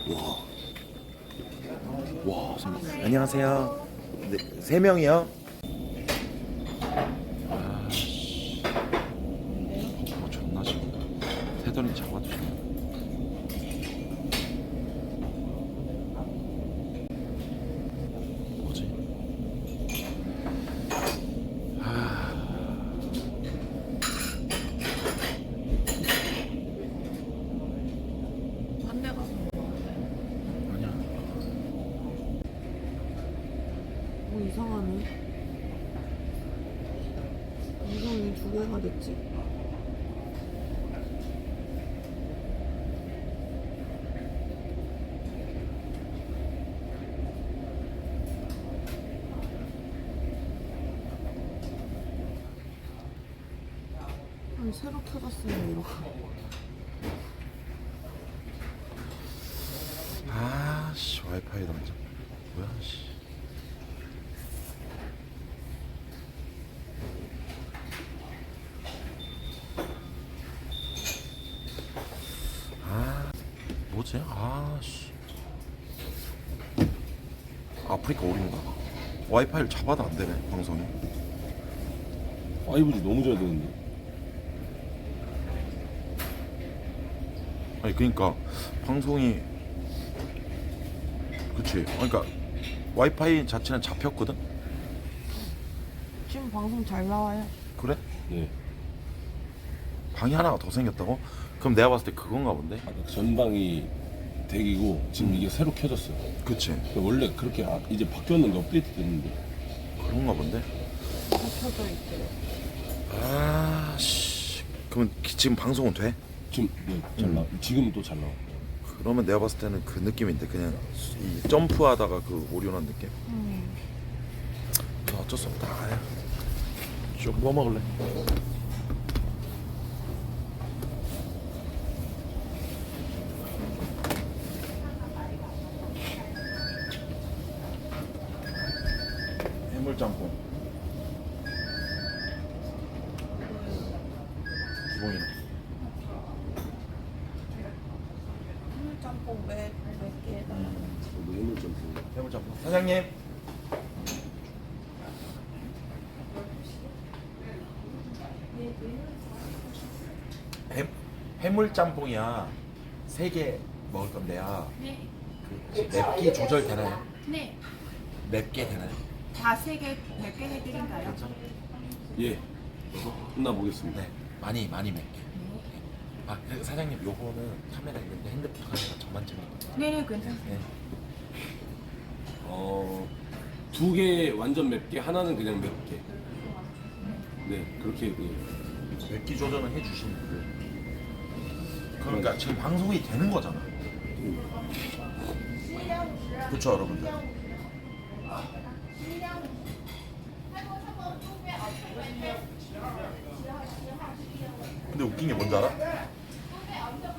와. 와, 안녕하세요. 네, 3명이요? 아, 저거 존나 지금 새더니 잡아주시네. 뭐지? 딴 데 가서 아니야. 뭐 이상하네. 이성이 2개가 됐지? 아니 새로 켜졌으면 이렇게. 아씨, 와이파이 던져. 뭐야, 씨. 뭐지? 아씨. 아프리카 오류인가? 와이파이를 잡아도 안 되네, 방송이. 5G 너무 잘 되는데. 아니, 그러니까 방송이, 그치? 그러니까 와이파이 자체는 잡혔거든. 지금 방송 잘 나와요. 그래? 네. 방이 하나가 더 생겼다고? 그럼 내가 봤을 때 그건가 본데. 아까 전방이 대기고 지금 이게 새로 켜졌어요. 그치? 원래 그렇게 이제 바뀌었는데 업데이트 됐는데. 그런가 본데. 다 켜져 있대요. 아씨. 그러면 지금 방송은 돼? 지금 네, 잘 나. 지금 또 잘 나와. 그러면 내가 봤을 때는 그 느낌인데, 그냥 이 점프하다가 그 오류난 느낌. 어쩔 수 없다. 좀뭐 먹을래? 해물짬뽕. 기본이네. 짬뽕 몇 개에다. 저도 해물짬뽕. 해물짬뽕. 사장님. 해물짬뽕이야. 3개 먹을 건데요. 네. 그 맵기 조절 되나요? 네. 맵게 되나요? 다 3개, 100개 해드릴까요? 예. 끝나 보겠습니다. 네. 많이 맵게. 아, 사장님, 요거는 카메라 있는데 핸드폰 카메라 저만 찍는 거예요. 네네, 괜찮습니다. 네. 2개 완전 맵게, 하나는 그냥 맵게. 네, 그렇게. 예. 맵기 조절은 해주시는 거예요. 그러니까 지금 방송이 되는 거잖아. 그렇죠, 여러분들. 근데 웃긴 게 뭔지 알아?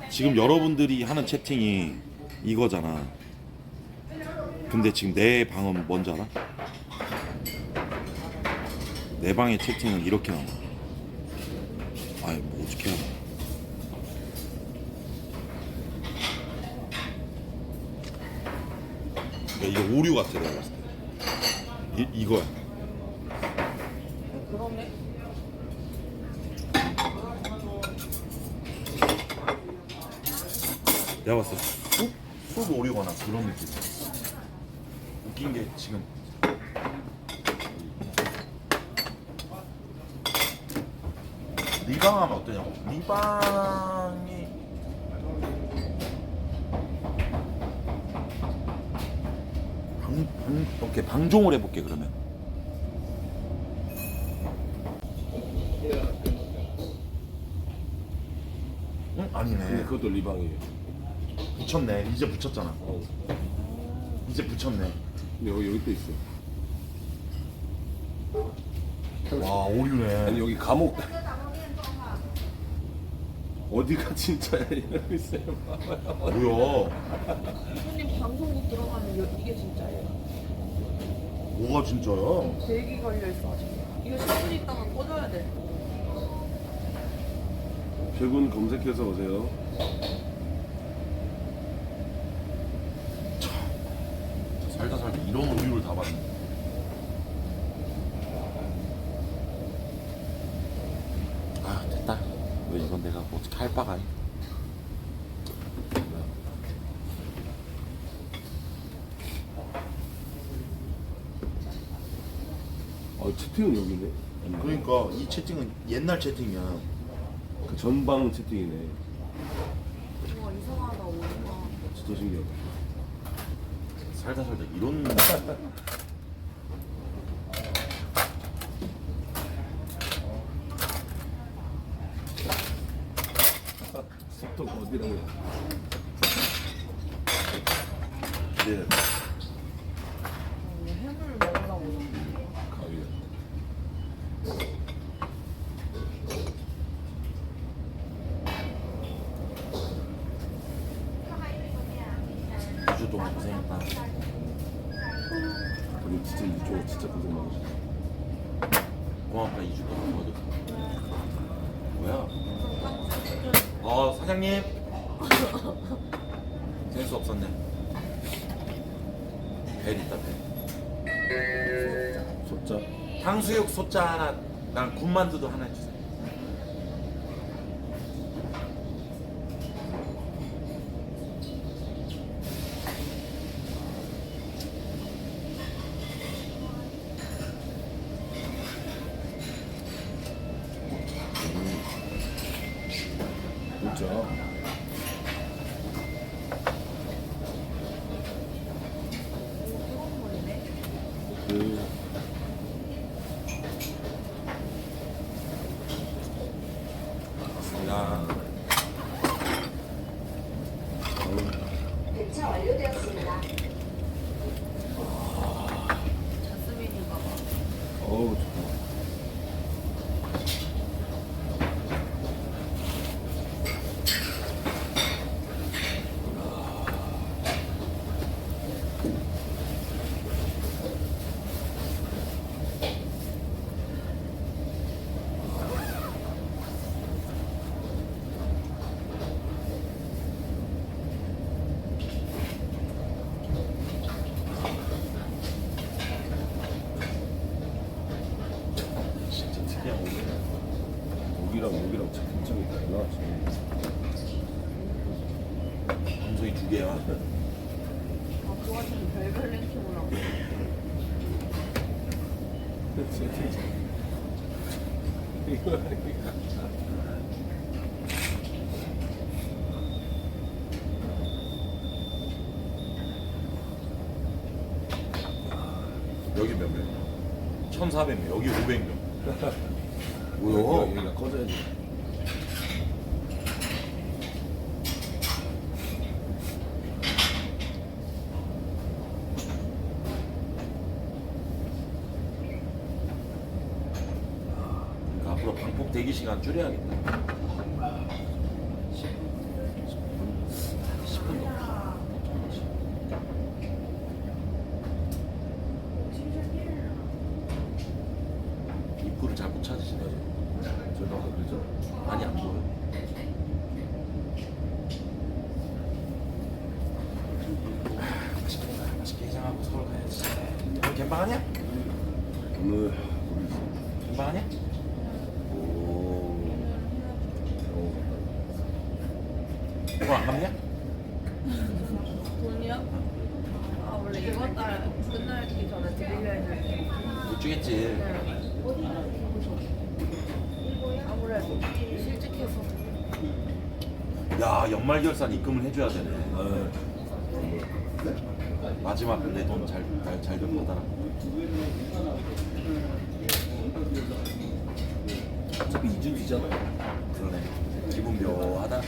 지금 여러분들이 하는 채팅이 이거잖아. 근데 지금 내 방은 뭔지 알아? 내 방의 채팅은 이렇게 나와. 아이, 뭐 어떻게 해야 돼? 이거 오류 같아, 내가 봤을 때. 이거야. 그러네. 내가 봤을 때 쑥 오류거나 그런 느낌. 웃긴 게 지금 리방 하면 어떠냐고. 리방이 오케이, 방종을 해볼게 그러면. 응? 아니네. 근데 그것도 리방이에요. 붙였네. 이제 붙였잖아. 이제 붙였네. 근데 여기 또 있어요. 와, 오류네. 아니, 여기 감옥. 어디가 진짜야 이러고 있어요. 뭐야? 손님 방송국 들어가면 이게 진짜예요. 뭐가 진짜야? 대기 걸려 있어 지금. 이거 10분 있다가 꺼져야 돼. 백운 검색해서 오세요. 잡았는데. 아 됐다. 왜 이건 내가 어떻게 할 바가 아니. 채팅은 여기네. 그러니까 이 채팅은 옛날 채팅이야. 그 전방 채팅이네. 우와 이상하다 오빠. 진짜 신기하다. 살다 이런 속도가 어디라고 해. 이제 해물 먹으려고. 가위야. 주도 고생했다. 우리 진짜 이쪽 진짜 고생 많으셨어. 고맙다 2주 동안 도와줘서. 뭐야? 사장님. 센스 없었네. 벨 있다 벨. 소자. 탕수육 소자 하나, 난 군만두도 하나 해주세요. 진짜. 뜨거운 물이네. 그 야, 배차 완료되었습니다. 자스민인가 봐. 어우 좋다. 진짜 특이한 오늘. 여기랑 채팅창이 달라 지금. 방송이 2개야. 아 그거 좀 별별 랭킹을 하고. 채팅창. 이거 여기 몇 명? 1,400명. 여기 500명. 뭐야? 여기가 꺼져야지. 그러니까 앞으로 방콕 대기 시간 줄여야겠다. 10분 넘어. 입구를 잘 못 찾으시네. 저도 아까 그랬죠. 많이 안 보여. 맛있게 해장하고 서울 가야지. 오늘 gem방하냐? 오늘 gem방하냐? 오늘 안 갔냐? 돈이요? 아 원래 이번 달 끝나기 전에 드리려 했는데. 못 주겠지. 아무래도 실직해서. 야, 연말 결산 입금을 해줘야 되네. 아, 마지막 내 돈 잘 좀 받아라. 어차피 2주 뒤잖아. 그러네. 기분 묘하다.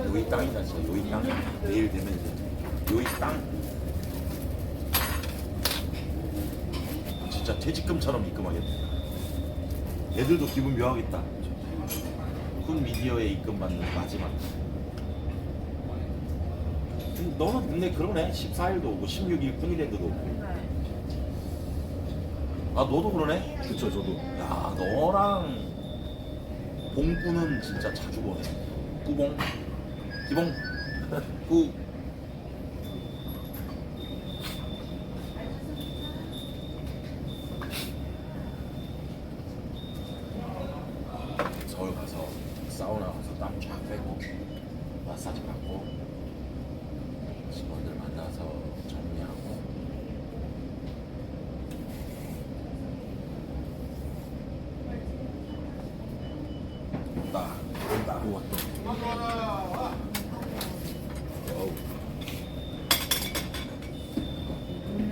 요이 땅이다 진짜. 요이 땅. 내일 되면 이제 요이 땅. 진짜 퇴직금처럼 입금하겠다. 애들도 기분 묘하겠다. 군 미디어에 입금받는 마지막. 너는 근데 그러네. 14일도 오고 16일 군일에도 오고. 네. 아 너도 그러네? 그쵸 저도. 야 너랑 봉구는 진짜 자주 보네. 꾸봉, 기봉, 꾸. 서울 가서 사우나 가서 땀 쫙 빼고 마사지 받고 직원들 만나서 정리하고. 온다. 또 왔다. 어우. 오늘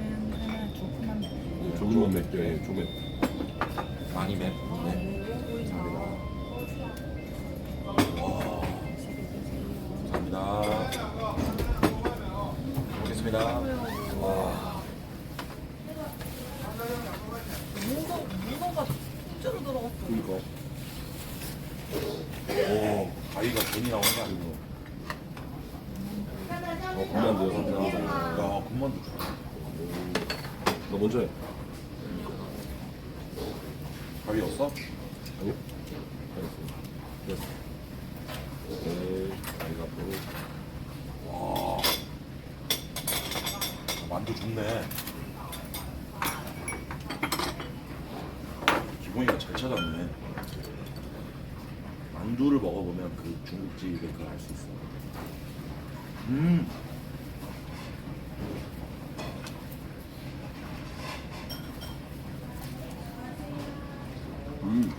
하나 조금만 먹고. 조금만 맵죠. 예, 조금. 많이 맵. 네. 와. 감사합니다. 먹겠습니다. 와. 문어가 진짜로 들어갔어. 그러니까. 오, 가위가 괜히 나오는 게 아니고. 군만두요. 야, 군만두 좋아. 너 먼저 해. 가위 없어? 아니요? 알겠습니다. 됐어. 오케이. 아이가 앞으로. 와. 만두 좋네. 기본이가 잘 찾았네. 만두를 먹어보면 그 중국집의 그걸 알 수 있어. 음. 음.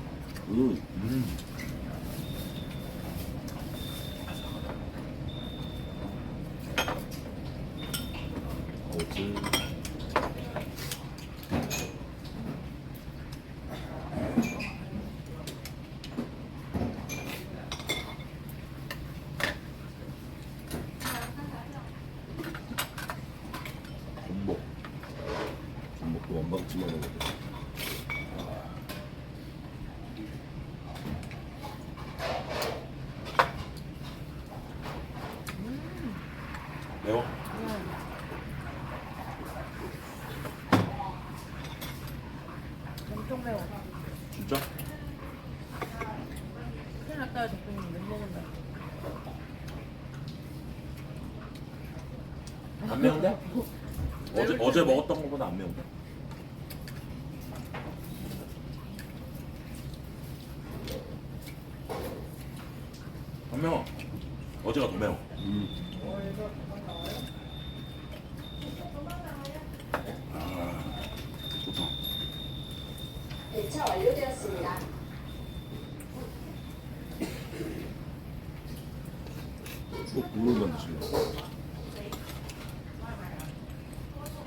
어찌. 전복. 전복도 원방치만 먹어. 매워? 엄청 매워. 진짜? 큰일 났다. 덕분에 못 먹는다. 안 매운데? 어제 먹었던 것보다 안 매운데? 안 매워. 어제가 더 매워. 아, 좋다. 배차 완료되었습니다. 꼭 국물만 드시려고.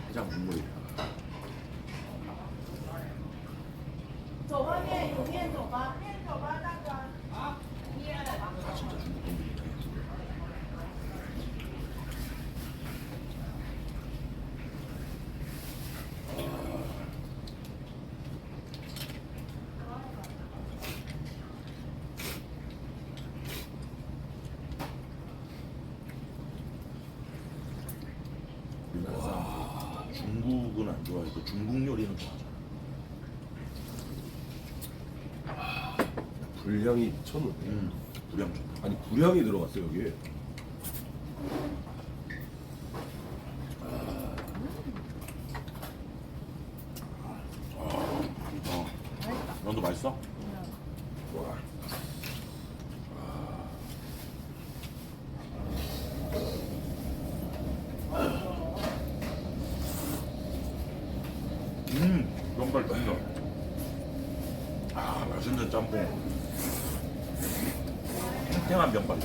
해장 국물이. 아, 진짜 중국 분들이네. 우리나라 사람들 중국은 안 좋아해도 중국 요리는 좋아하잖아. 불향이 미쳤는데. 불량 좋다. 아니 불향이 들어갔어 여기에. 면도 맛있어? 와. 면발 땡겨. 아, 맛있는 짬뽕. 탱탱한 면발.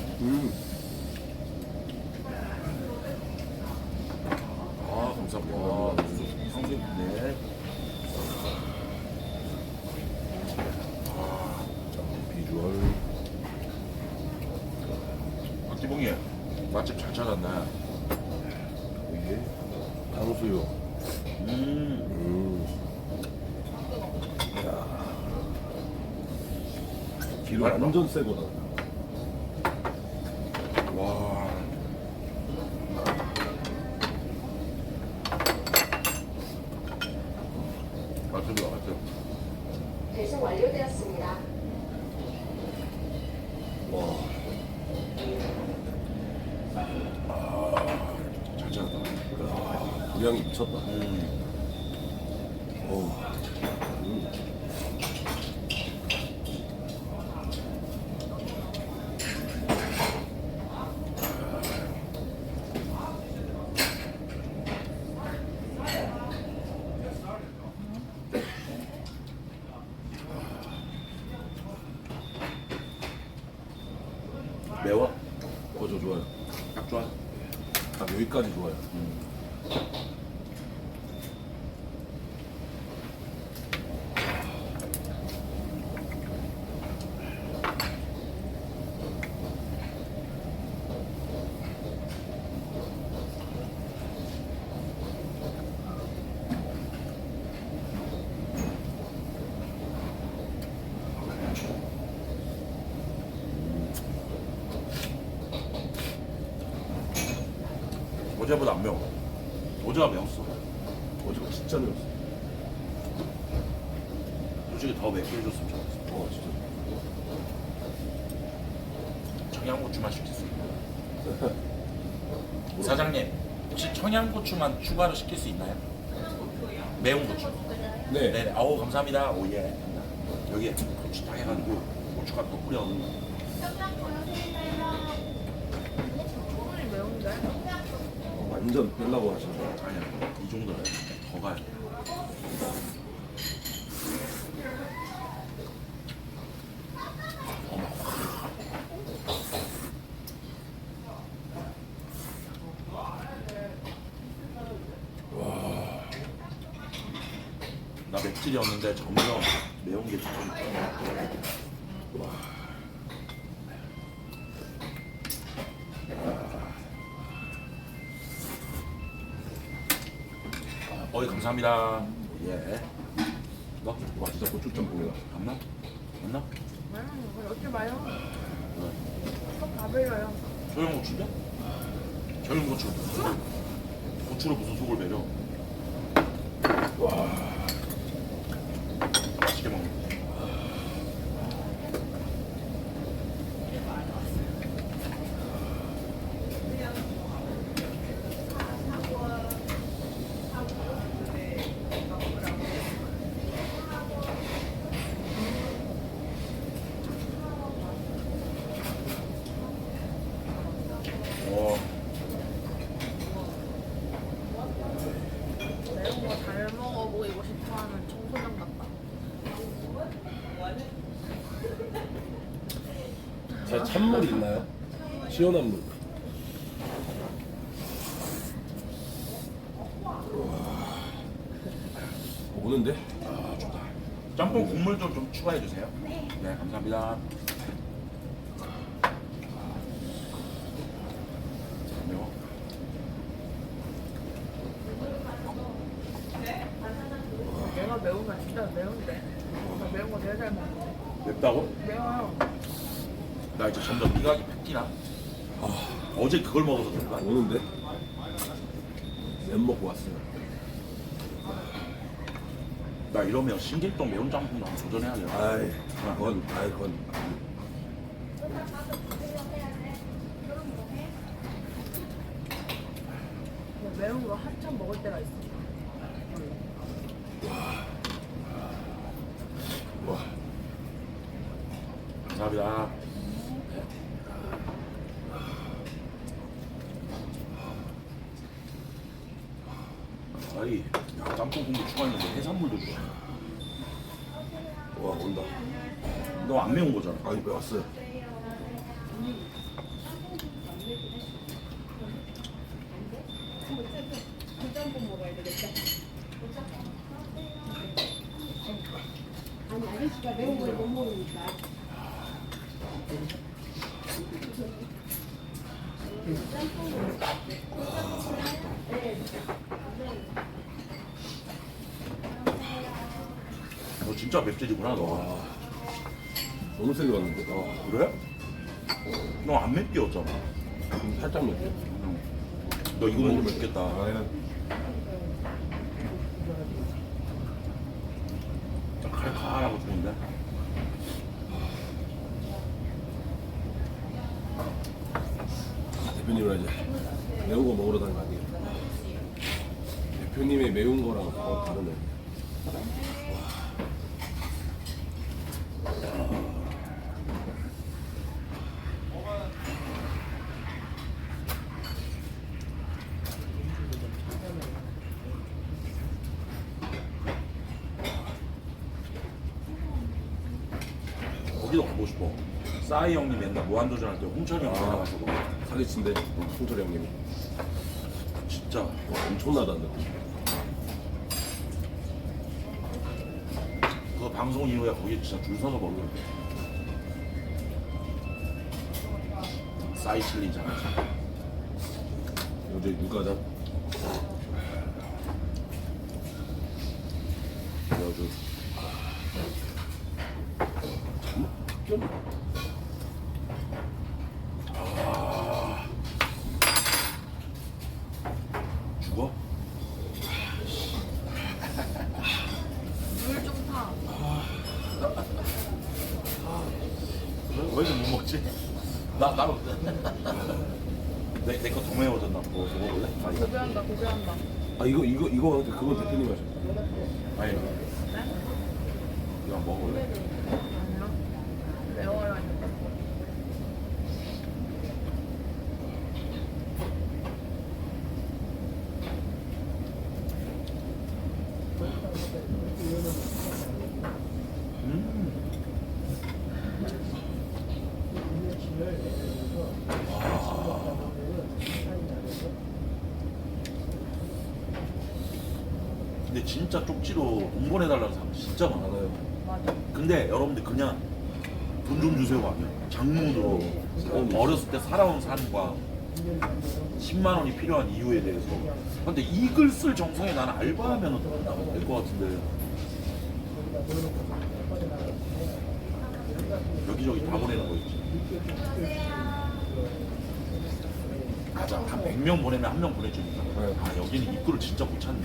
아, 감사합니다. 상수인데. 비주얼. 아, 기봉이 맛집 잘 찾았네. 이게 탕수육. 기름 맛있다. 완전 새 거다. 와. 맛있다, 맛있다. 배송 완료되었습니다. 잘 찾았다. 우리 형이 미쳤다. 매워? 저 좋아요. 딱 좋아. 딱 여기까지 좋아요. 어제보다 안 매워. 어제가 매웠어. 어제가 진짜 매웠어. 솔직히 더 맵게 해줬으면 좋겠어. 진짜. 청양고추만 시킬 수 있나요? 사장님, 혹시 청양고추만 추가로 시킬 수 있나요? 매운 고추. 네. 네네. 아우 감사합니다. 오예. 여기에 고추 딱 해가지고 고춧가루 또 뿌려. 소금이 매운데? 완전 빼려고 하시는 거. 아니야. 이 정도는 더 가야 돼. 나 맵찔이었는데 점점 매운 게 좀. 어이 감사합니다. 예. 너? 와 진짜 고추짬뽕이다. 안 나? 안 나? 그래 어찌 마요? 왜? 다 배려요. 소형 고추인데? 소형 고추. 고추로 무슨 속을 매려? 맛있게 먹네. 어, 매운 거 잘 먹어 보이고 싶어하는 청소년 같다. 자, 찬물 있나요? 시원한 물. 오는데? 아 좋다. 짬뽕 국물 좀 추가해 주세요. 네, 감사합니다. 잘 매워. 내가 매운 거 진짜 매운데. 나 매운 거 되게 잘 먹는데. 맵다고? 매워요. 나 이제 점점 미각이 뺏기나? 어제 그걸 먹어서 그런가? 오는데? 면 먹고 왔어요. 나 이러면 신길동 매운 짬뽕도 한번 도전해야 돼. 그건. 근데 매운 거 한참 먹을 때가 있어. 와, 감사합니다. 아이, 야, 짬뽕 국물 추가했는데 해산물도 줘. 와 온다. 너 안 매운 거잖아. 아니 왔어요. 아니 아저씨가 매운 걸 못 먹으니까. 너 진짜 맵찔이구나 너. 너무 세게 왔는데. 그래? 너 안 맵게였잖아. 살짝 맵게. 너 이거 먹으면 맵겠다. 칼칼하고 좋은데? 대표님이랑 이제 매운 거 먹으러 다니는 거 아니에요? 대표님의 매운 거랑 다르네. 거기도 가고 싶어. 싸이 형님 맨날 무한도전할 때 홍철이 형 나가서 사기친데 홍철이 형님이 진짜 엄청나다는 느낌. 그 방송 이후에 거기 진짜 줄 서서 먹어요. 싸이 칠리잖아. 어제 육가장 그래가지고 죽어? 물 좀 타. 왜 이렇게 못 먹지? 나도 내 거 더 매워졌나? 뭐 먹어볼래? 아니, 고배한다, 고배한다. 아 이거 하는데 그건 대표님 하셨어. 아니 네? 이거 한번 먹어볼래? 아니요. 매워요. 근데 진짜 쪽지로 돈 보내달라는 사람 진짜 많아요. 맞아. 근데 여러분들 그냥 돈 좀 주세요가 아니야. 장문으로 어렸을 때 살아온 삶과 10만 원이 필요한 이유에 대해서. 근데 이 글 쓸 정성에 나는 알바하면 될 것 같은데 여기저기 다 보내는 거 있지. 맞아. 한 100명 보내면 한 명 보내주니까. 아 여기는 입구를 진짜 못 찾네.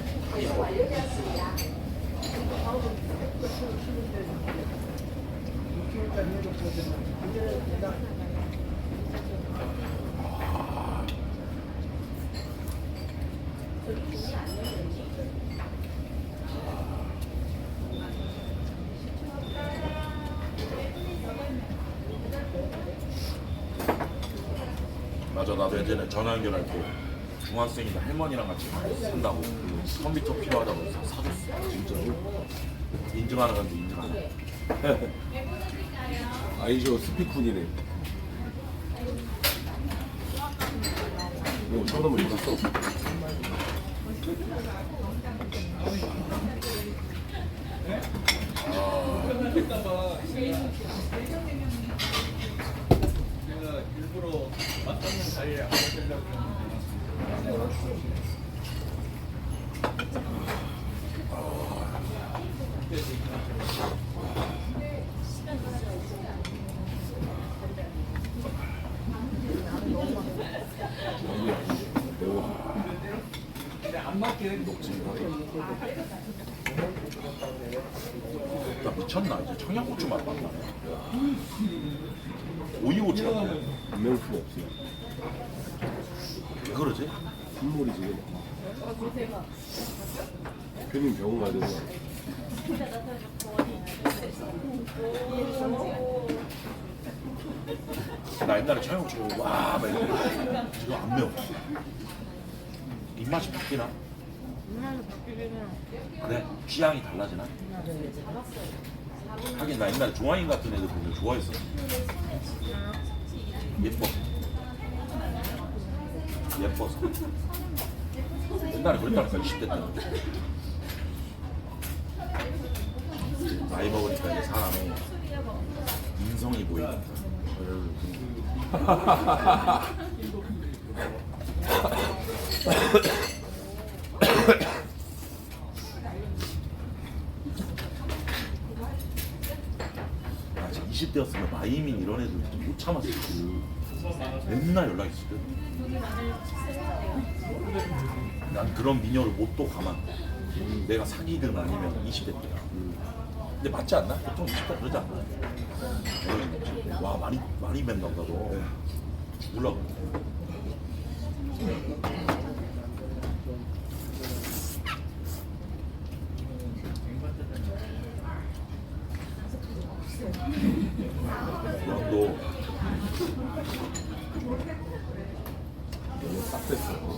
맞아. 나도 예전에 전화 연결할 때 중학생인데 할머니랑 같이 산다고 그 컴퓨터 필요하다고 해서 사줬어. 진짜로. 인증하러 갔는데 인증 안 해. 아이쇼 스피쿤이네. 이거 청담을 입었어. 일부러 맞닿는 자리에 앉으려고 안 맞게 나 미쳤나? 이제 청양고추 맛 난다. 오이고추 같아. 분명 수가 없어요. 왜 그러지? 흰물이 지금. 대표님 병원 가야 되는 거 아니야? 나 옛날에 청양고추 와 막 이랬는데 지금 안 매워. 입맛이 바뀌나? 그래? 취향이 달라지나? 하긴 나 옛날에 종아인 같은 애들 보면 좋아했어. 예뻐. 예뻐서. 옛날에 그랬다니까 20대 때. 나이 먹으니까 이제 사람이 인성이 보이니까. 나 지금 20대였으면 마이민 이런 애들 못 참았을 때 맨날 연락했을 때. 난 그런 미녀를 못 또 가만. 내가 사귀든 아니면 20대 때야. 근데 맞지 않나? 보통 20대 그러지 않나? 와 많이 맨다 너. 몰라. 면도 너무 싹 됐어.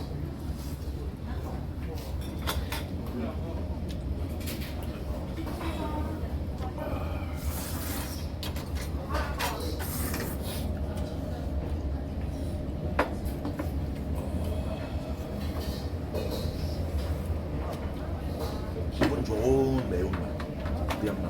기분 좋은 매운맛. 그냥 나.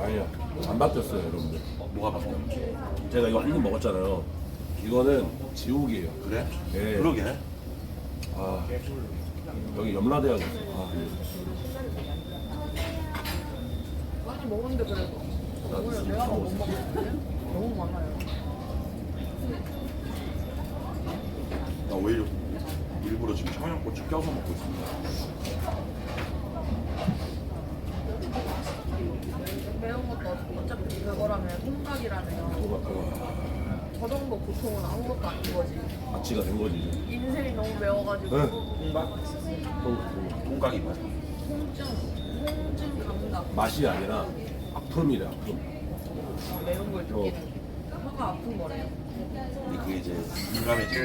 아니야, 안 바뀌었어요, 여러분들. 뭐가 바뀌어? 제가 이거 한 입 먹었잖아요. 이거는 지옥이에요. 그래? 예. 그러게. 아, 여기 염라대학이었어. 아, 많이 먹었는데 그래도 오늘 내가 못 먹었는데 너무 많아요. 나 오히려 일부러 지금 청양고추 껴서 먹고 있습니다. 매운 것도 어차피 그거라면 통각이라면 저 정도 고통은 아무것도 아닌 거지. 마취가 된 거지. 이제. 인생이 너무 매워가지고 네. 통각이 뭐야? 통증 감각 맛이 아니라 아픔이래, 아픔. 매운 걸 느끼는 게 혀가 아픈 거래요. 근데 그게 이제 민감해지고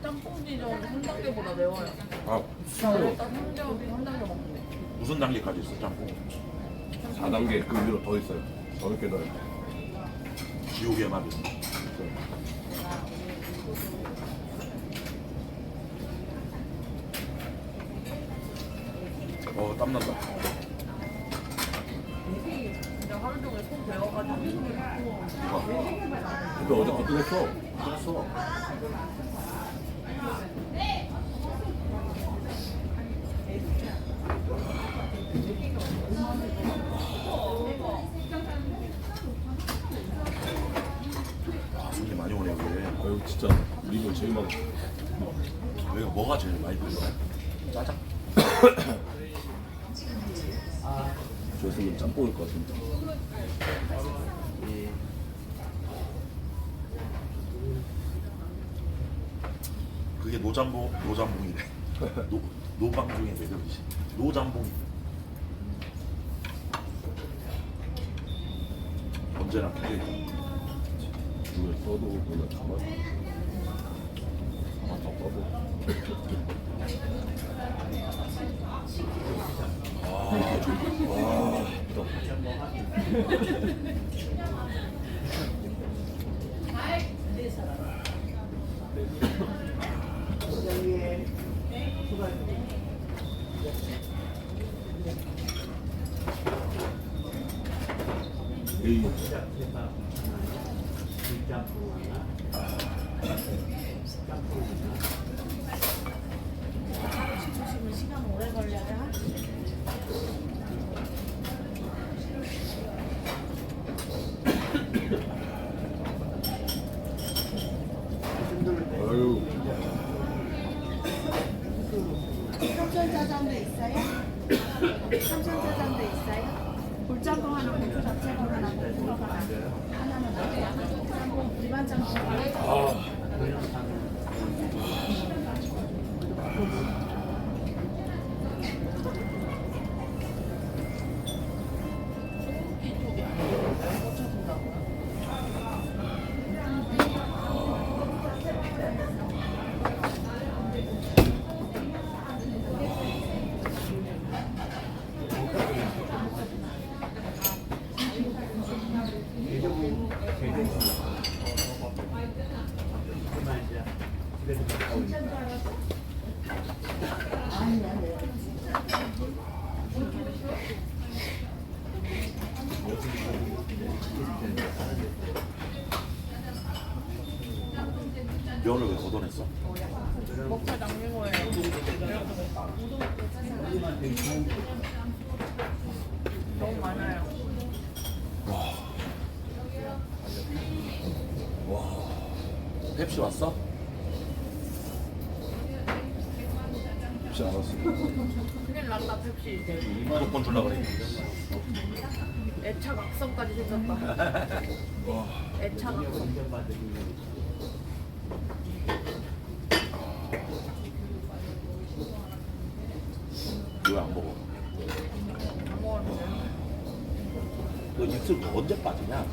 짬뽕지전 한 단계보다 매워요. 아, 일단 한 단계 먹는데. 무슨 단계까지 있어 짬뽕? 4단계 그 위로 더 있어요. 더 이렇게 넣어요. 지옥의 맛이. 땀난다. 진짜 하루 종일 손 매워가지고 근데 어제 거뜬했어. 떴어. 아, 손님 많이 오네 여기. 아유, 진짜 리본 제일 많았어. 여기가 뭐가 제일 많이 들려? 짜장. 저였으면 짬뽕일 것 같은데. 그게 노짬뽕이래. 노방 중에 매력이지. 노짬뽕이. 언제나 필요해. 이걸 써도 그냥 가만. 가만 더 써도. 에이. 시간 오래 걸려요? 아유. 삼천짜장도 있어요? 삼천짜장도 있어요? 굴짬뽕 하나, 고추 잡채밥 하나, 고구마 하나는 나중에 짬뽕 일반 짬뽕 그만 이제 면을 왜 걷어냈어? 먹자 장미호예요. 너무 많아요. 펩시 왔어? 쉽지 않았어. 큰일 났다 펩시. 무조건 줄라 그래. 애착 악성까지 생겼다. 애착 악성. 왜 안 먹어? 안 먹었는데. 너 입술 언제 빠지냐?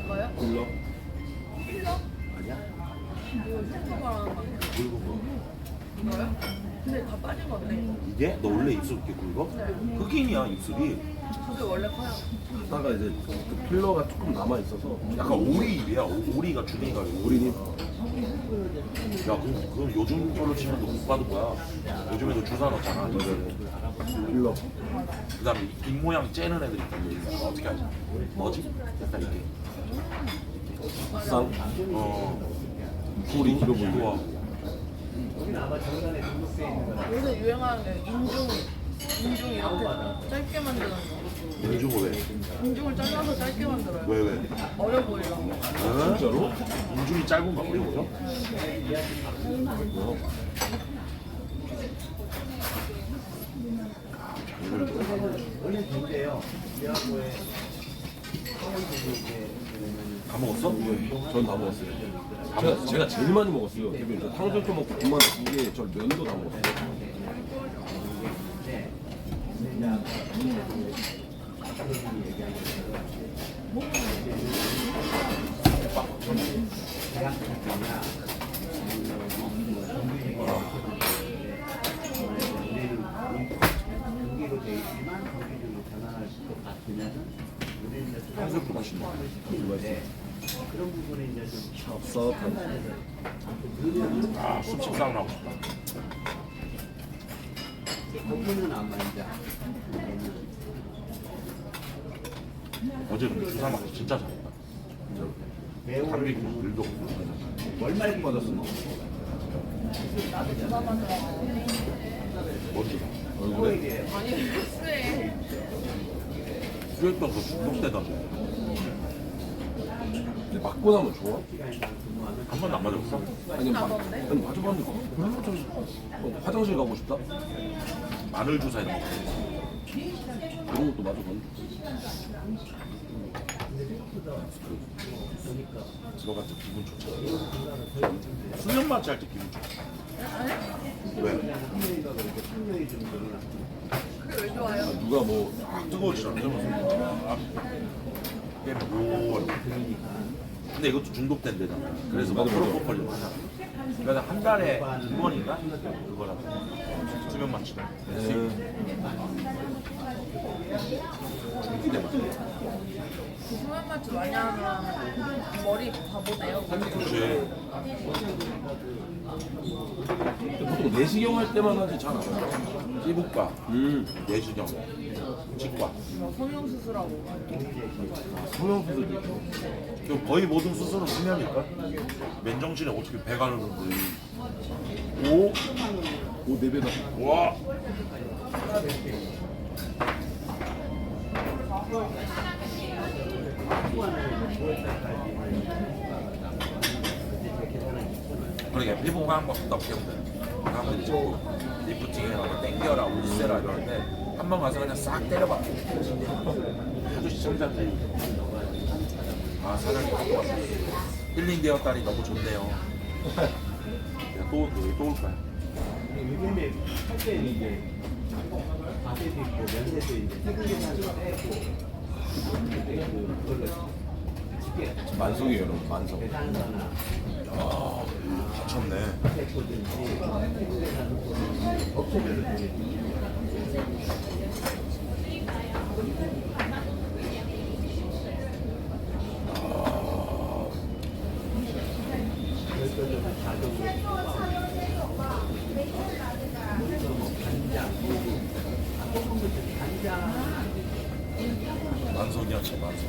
뭐요? 굴러? 필러? 아니야? 이거 흉터 말하는 거 아니에요? 굵은 거. 이거요? 근데 다 빠진 건데. 이게? 너 원래 입술 이렇게 굵어? 네. 흑인이야 입술이. 그게 원래 커요. 하다가 이제 그 필러가 조금 남아 있어서 약간 오리 입이야. 오리가 주둥이가 우리는 야 그럼 요즘 걸로 치면 너 못 받은 거야. 요즘에도 주사 넣잖아. 필러. 그 다음에 입 모양 째는 애들 있던데 어떻게 하지? 뭐지? 약간 이렇게 쌍. 소리 길어 보이고. 좋아. 요새 유행하는 게 인중 이렇게 짧게 만드는 거. 인중을 왜? 인중을 잘라서 짧게 만들어요. 왜? 어려 보이려고. 진짜로? 인중이 짧은 거 어려 보여? 다 먹었어? 전 다 먹었어요. 제가 제일 많이 먹었어요. 대표님 저 탕수육도 먹고 그만 이게 저 면도 다 먹었어요. 탕수육도 맛있네. 쌉싸한. 아 숲식 사우나 하고 싶다. 어제 근데 주사 맞고 진짜 잘했다. 감기 물도 뻘말 받았습니다. 뭔지가 얼굴에 아니 쎄. 수액병 그 중독되던데. 근데 맞고 나면 좋아? 한 번도 안 맞았어? 아니 맞아봤는데 별로 좀 화장실 가고 싶다? 마늘 주사 이런 거. 그런 것도 맞아봤는데. 들어갈 때 기분 좋잖아. 수면 마취 할 때 기분 좋아. 왜? 그게 왜 좋아요? 누가 뭐 뜨거워지잖아. 깨면 근데 이것도 중독된대잖아. 그래서 막 맞아, 맞아. 프로포폴 하나. 그래서 한 달에 2번인가? 그거라고. 수면 마취를. 중독돼 맞아. 수면 마취 많이 하면 머리 바보돼요. 그렇지. 보통 내시경 할 때만 하지 잘 안 하죠. 피부과, 내시경, 치과. 뭐 성형수술하고. 성형수술도 있고. 그 거의 모든 수술은 수면일까? 맨정신에 어떻게 배가 누는데. 오? 오 4배다. 와! 그러게 피부과 한번 갔다 올게요. 사람들이 자꾸 리프팅 해라, 땡겨라, 울세라 이러는데 한 번 가서 그냥 싹 때려봐. 아주 시청자들이 아 사장님 갖고 왔어요. 힐링 되었다니 너무 좋네요. 야, 또 올까요? 요즘에 할 때는 이제 가세도 있고 면세도 이제 세금계산도 빼고 그걸로 집게 만성이에요 여러분 만성. 계산하는 거나 다쳤네. 세금든지 세금계산 업체별로 되게 만성이야, 제 만성.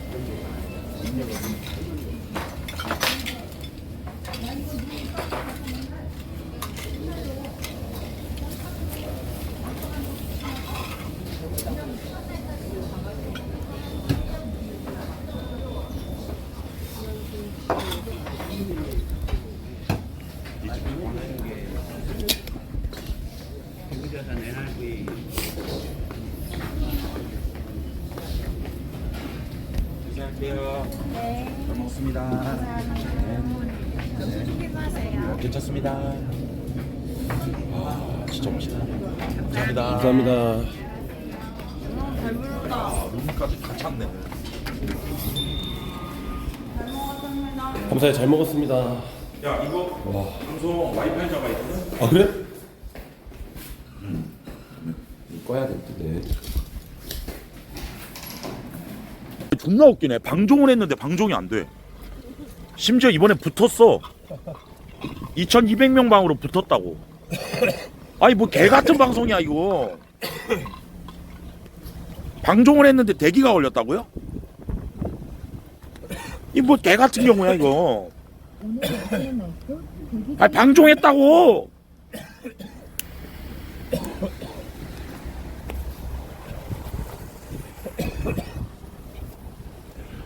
네. 잘 먹습니다. 조심하세요. 괜찮습니다. 아, 진짜 맛있다. 감사합니다. 감사합니다. 아, 룸까지 다 찼네. 감사해, 잘 먹었습니다. 야, 이거 방송 와이파이 잡아 있거든? 아, 그래? 꺼야 될 텐데. 존나 웃기네. 방종을 했는데 방종이 안 돼. 심지어 이번에 붙었어. 2200명 방으로 붙었다고. 아니 뭐 개 같은 방송이야 이거. 방종을 했는데 대기가 걸렸다고요? 이 뭐 개 같은 경우야 이거. 아니 방종했다고.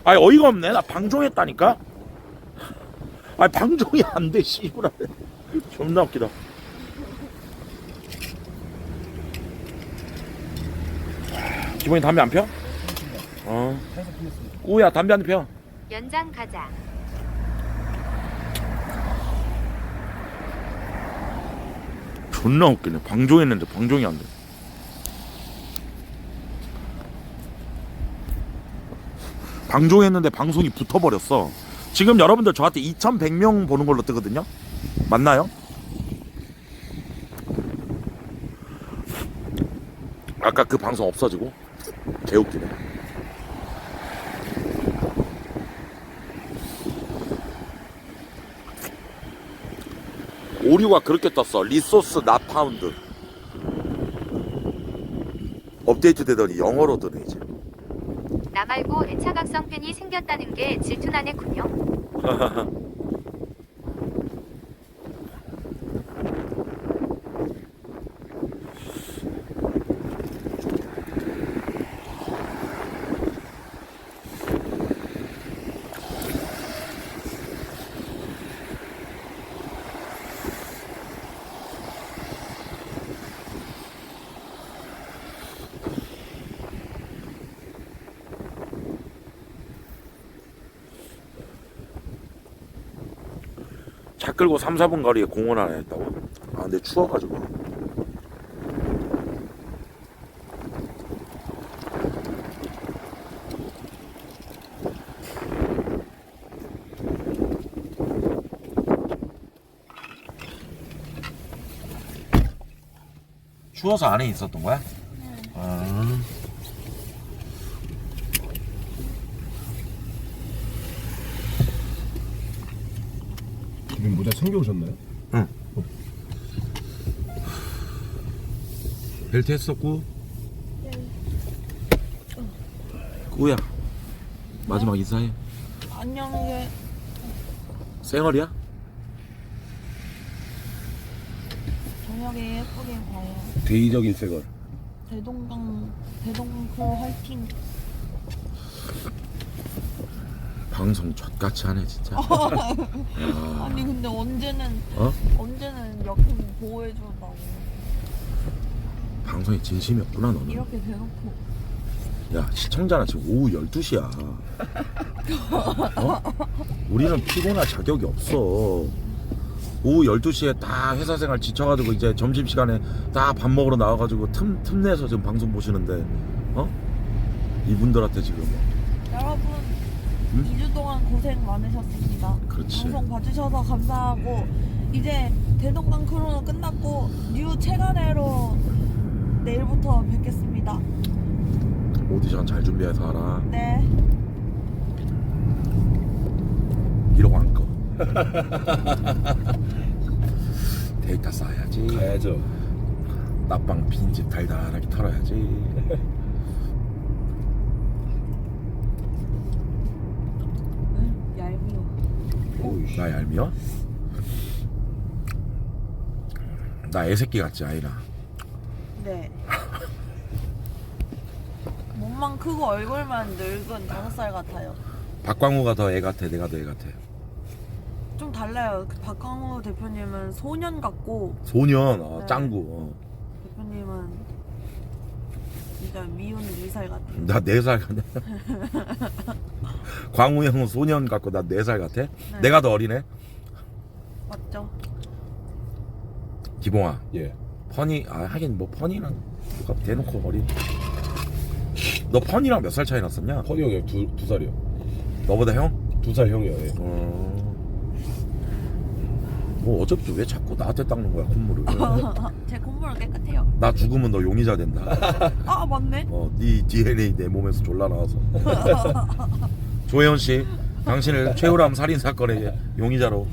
아니 어이가 없네. 나 방종했다니까. 아니 방종이 안 돼 씨부라. 존나 웃기다. 기본이 담배 안 펴? 꾸야 담배 안 펴. 연장 가자. 존나 웃기네. 방종했는데 방종이 안 돼. 방종했는데 방송이 붙어버렸어. 지금 여러분들 저한테 2100명 보는 걸로 뜨거든요. 맞나요? 아까 그 방송 없어지고 개웃기네. 오류가 그렇게 떴어. 리소스 not found. 업데이트 되더니 영어로 뜨네 이제. 나 말고 애착각성 팬이 생겼다는 게 질투나네군요. 차 끌고 3, 4분 거리에 공원 하나 했다고? 아 근데 추워가지고. 추워서 안에 있었던 거야? 아. 지금 모자 챙겨오셨나요? 응. 벨트 했었고. 꾸야 마지막 인사해. 안녕히. 생얼이야? 저녁에 예쁘게 봐요. 대의적인 새걸. 대동강 화이팅. 방송 젖같이 하네 진짜. 아니 근데 언제는 여캠 보호해준다고 방송에 진심이 없구나 너는. 이렇게 대놓고. 야 시청자는 지금 오후 12시야. 어? 우리는 피곤할 자격이 없어. 오후 12시에 다 회사 생활 지쳐가지고 이제 점심시간에 다 밥 먹으러 나와가지고 틈내서 지금 방송 보시는데 이분들한테 지금 여러분 2주 동안 고생 많으셨습니다. 그렇지. 방송 봐주셔서 감사하고 이제 대동강 크루는 끝났고 뉴 체간회로 내일부터 뵙겠습니다. 오디션 잘 준비해서 하라. 네. 이러고 안 꺼. 데이터 쌓아야지. 가야죠. 낮방 빈집 달달하게 털어야지. 얄미워. 나 얄미워? 나 애새끼 같지 아이나. 네. 몸만 크고 얼굴만 늙은 5살 같아요. 박광호가 더 애 같아 내가 더 애 같아. 좀 달라요. 그 박광호 대표님은 소년 같고 소년 네. 짱구. 대표님은 진짜 미운 2살 같아. 나 4살 같네. 광우 형은 소년 같고 나 4살 같아? 내가 더 어리네. 맞죠? 기봉아, 예. 퍼니 하긴 뭐 퍼니랑 누가 대놓고 어린. 너 퍼니랑 몇 살 차이 났었냐? 퍼니 형이 두 살이요. 너보다 형? 2살 형이요. 예. 뭐 어차피 왜 자꾸 나한테 닦는 거야 콧물을? 제 콧물은 깨끗해요. 나 죽으면 너 용의자 된다. 아 맞네. 네 DNA 내 몸에서 졸라 나와서. 조혜원 씨, 당신을 최후람 살인 사건의 용의자로.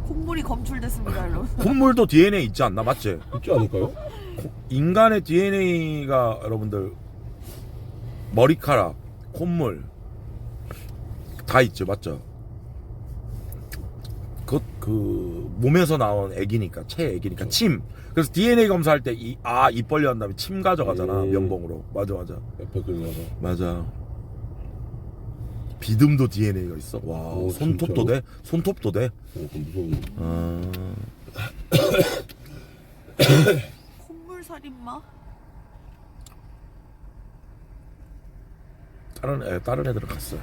콧물이 검출됐습니다, 여러분. 콧물도 DNA 있지 않나? 맞지? 있지 않을까요? 인간의 DNA가 여러분들 머리카락, 콧물 다 있죠, 맞죠? 그 몸에서 나온 액이니까, 체액이니까 침. 그래서 DNA 검사할 때 입 벌려 한 다음에 침 가져가잖아, 면봉으로. 맞아. 옆에 끌려서. 맞아. 비듬도 DNA가 있어. 와, 오, 손톱도 진짜로? 돼? 손톱도 돼? 그럼 무서운. 콧물 살인마? 다른 애들은 갔어요.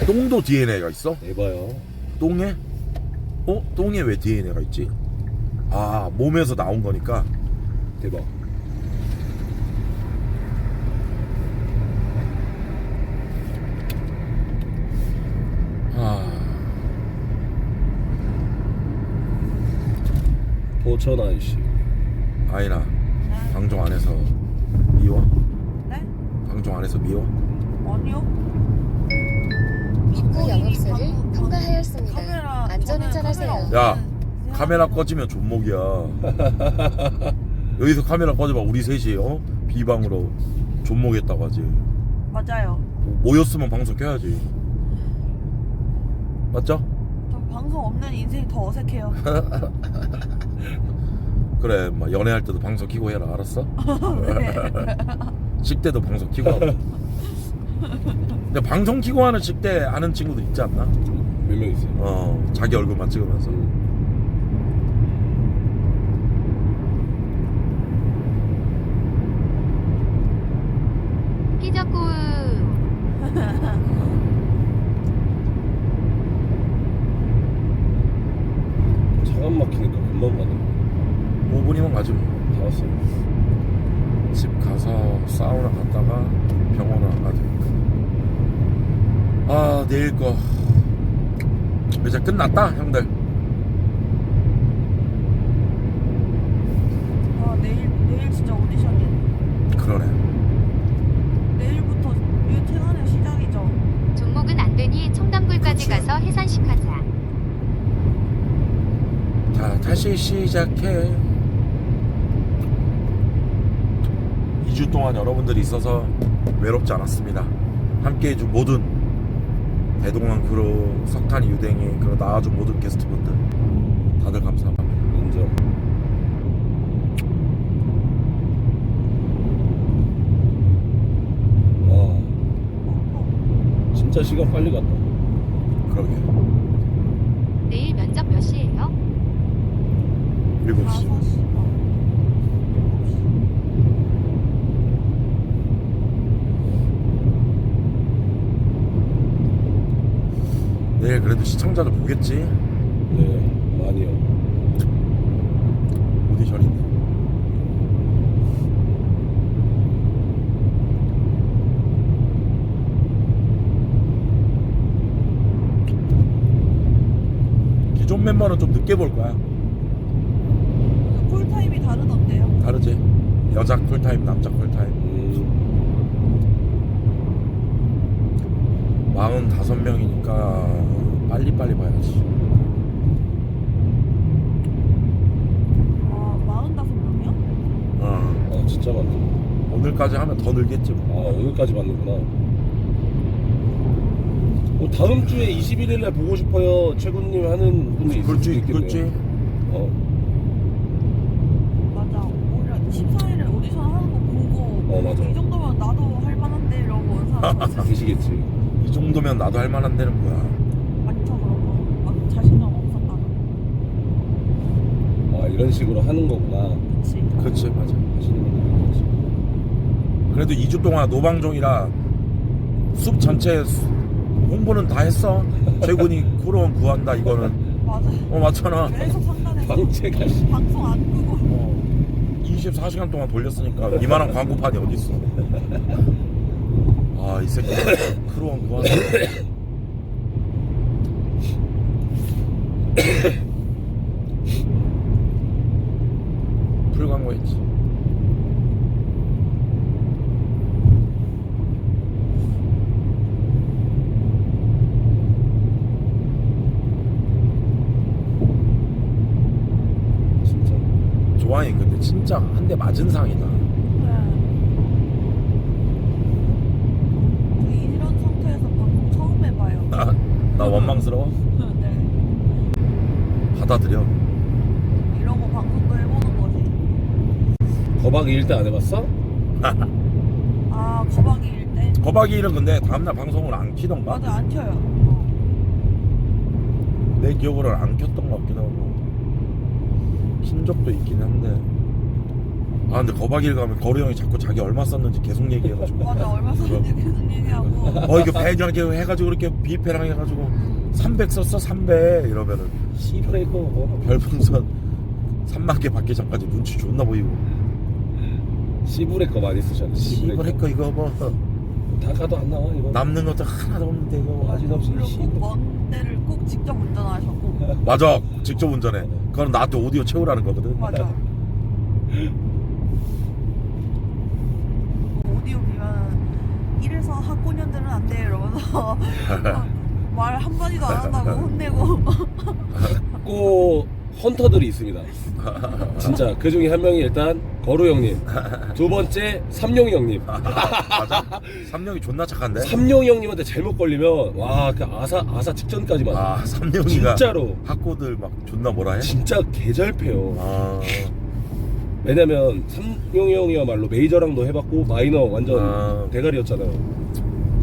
똥도 DNA가 있어? 에바요. 똥에? 똥에 왜 DNA가 있지? 아, 몸에서 나온 거니까. 대박. 포천 아이씨. 아이나, 방송 안에서 미워? 네? 방송 안에서 미워? 아니요. 입구 영업소를 카메라, 통과하였습니다. 안전운전하세요. 야, 카메라 꺼지면 존목이야. 여기서 카메라 꺼져봐, 우리 셋이 비방으로 존목했다고 하지. 맞아요. 모였으면 방송 켜야지. 맞죠? 저 방송 없는 인생이 더 어색해요. 그래, 막 연애할 때도 방송 켜고 해라, 알았어? 네. 식대도 방송 켜고 하고. 근데 방송 켜고 하는 식대 하는 친구들 있지 않나? 몇 명 있어요? 자기 얼굴만 찍으면서. 끼적구 차가 막히니까 금방 가네. 5분이면 가지 뭐. 다 왔어요. 집 가서 사우나 갔다가 병원을 안 가지니까. 아, 내일 거 이제 끝났다, 형들. 아 내일 진짜 오디션이네. 그러네. 내일부터 유태관의 시작이죠. 종목은 안 되니 청담굴까지 가서 해산식 하자. 자, 다시 시작해. 2주 동안 여러분들이 있어서 외롭지 않았습니다. 함께 해준 모든 대동강 크루, 석탄이 유댕이, 그리고 나와준 모든 게스트분들 다들 감사합니다. 인정. 와, 진짜 시간 빨리 갔다. 그러게. 내일 면접 몇 시에요? 7시. 5시. 내일 그래도 시청자들 보겠지? 네, 많이요. 오디션인데. 기존 멤버는 좀 늦게 볼 거야. 콜타임이 다르던데요. 다르지? 여자 쿨타임, 남자 쿨타임. 45명이니까 빨리빨리 봐야지. 아 45명이요? 어, 아, 진짜 많네. 오늘까지 하면 더 늘겠지 뭐. 아, 오늘까지 받는구나. 다음 주에 21일 날 보고 싶어요. 최군님 하는 분이 있을 수도 있겠네요. 그렇지. 맞아. 오히려 14일에 오디션 하는 거 보고 맞아. 이 정도면 나도 할 만한데 이러고 온 사람 있어. 계시겠지. 이 정도면 나도 할 만한 데는 뭐야. 많죠 그런 거. 막 자신감 없었다가. 이런 식으로 하는 거구나. 그치. 그치 맞아. 하시는 분들 그렇지. 그래도 2주 동안 노방종이라 숲 전체 홍보는 다 했어. 최군이 쿠로원 구한다 이거는. 맞아. 맞잖아. 계속 상단에서 방제가 방송 안 끄고. 24시간 동안 돌렸으니까 이만한 광고판이 어딨어. 아 이 새끼 크루원 구한다. 풀광고했지. 진짜. 조아인 근데 진짜 한 대 맞은 상이다. 네. 이런 상태에서 방송 처음 해봐요. 나 원망스러워? 네. 받아들여. 이러고 방송도 해보는 거지. 거박이 일대 안 해봤어? 아, 거박이일 때? 거박이 일은 근데 다음날 방송을 안 키던가? 맞아, 안 켜요. 내 기억으로는 안 켰던 것 같긴 하고 킨 적도 있긴 한데. 아 근데 거박이를 가면 거루 형이 자꾸 자기 얼마 썼는지 계속 얘기해가지고 맞아, 얼마 썼는지 계속 얘기하고. 이거 배경 이렇게 해가지고 이렇게 비패랑 해가지고 300 썼어 300 이러면은 씨브레이커 뭐. 별풍선 3만 개 받기 전까지 눈치 존나 보이고. 씨브레이커 많이 쓰셨네. 씨발 했거 이거 뭐 다 가도 안 나와 이거. 남는 것도 하나도 없는데 이거 아직 없이 그리고 꼭먼 데를 꼭 직접 운전하셨고. 맞아 직접 운전해. 그건 나한테 오디오 채우라는 거거든. 맞아. 오디오 비면 이래서 학고년들은 안 돼 이러면서 말 한마디도 안 한다고 혼내고. 꼭 헌터들이 있습니다. 진짜 그 중에 한 명이 일단 거루 형님, 두 번째 삼룡이 형님. 맞아. 삼룡이 존나 착한데. 삼룡이 형님한테 잘못 걸리면 와 그 아사 직전까지 맞아. 아 삼룡이가 진짜로 학고들 막 존나 뭐라 해? 진짜 개잘 패요. 아 왜냐면 삼룡이 형이야말로 메이저랑도 해봤고 마이너 완전 대가리였잖아요.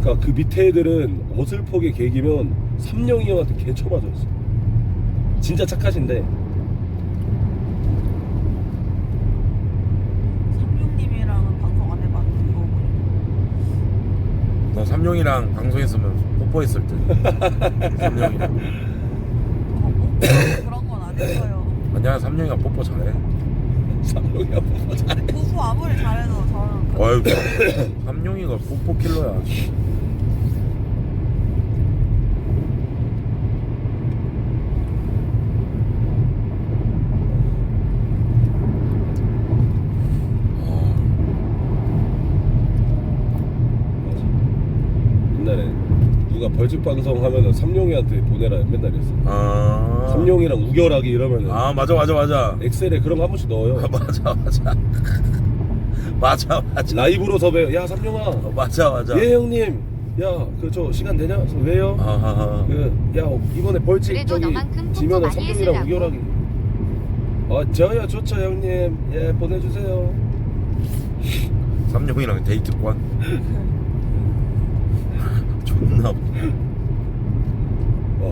그러니까 그 밑에 애들은 어슬프게 개기면 삼룡이 형한테 개 쳐맞았어. 진짜 착하신데. 삼육님이랑은 방송 안 해봤는데 이거 보니까. 너 삼룡이랑 방송했으면 뽀뽀했을 때. 삼룡이랑. 그런 건 안 했어요. 아니야 삼룡이가 뽀뽀 잘해. 삼룡이가 뭐 잘해. 뽀뽀 아무리 잘해도 저는 어휴 삼룡이가 뽀뽀 킬러야. 옛날에 누가 벌칙 방송 하면은 삼룡이한테 보내라 맨날 했어. 아 삼룡이랑 우결하기 이러면은 아 맞아. 엑셀에 그런 거 한 번씩 넣어요. 아, 맞아. 라이브로 섭외. 야 삼룡아. 맞아. 예 형님. 야 그 저 시간 되냐? 그래서 왜요? 아하하. 그 야 이번에 벌칙 그래도 저기 너만큼 뽀뽀 지면은 많이 삼룡이랑 해주려고. 우결하기. 저요 좋죠 형님. 예 보내주세요. 삼룡이랑 데이트권. 존나. 와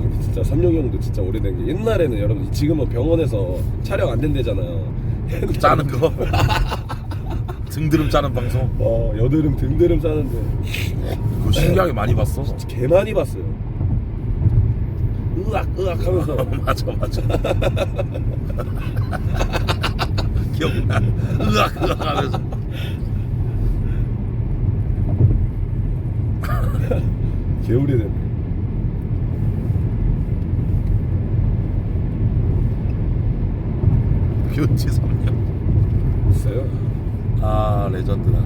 근데 진짜 삼룡이 형도 진짜 오래된 게 옛날에는 여러분 지금은 병원에서 촬영 안 된대잖아요. 짜는 거. 등드름 짜는 방송. 여드름 등드름 짜는데 그거 신기하게 많이 봤어. 개 많이 봤어요. 으악 하면서 맞아. 기억나. 으악 하면서. 개 오래됐네. 뷰티 3년. 있어요? 아 레전드다.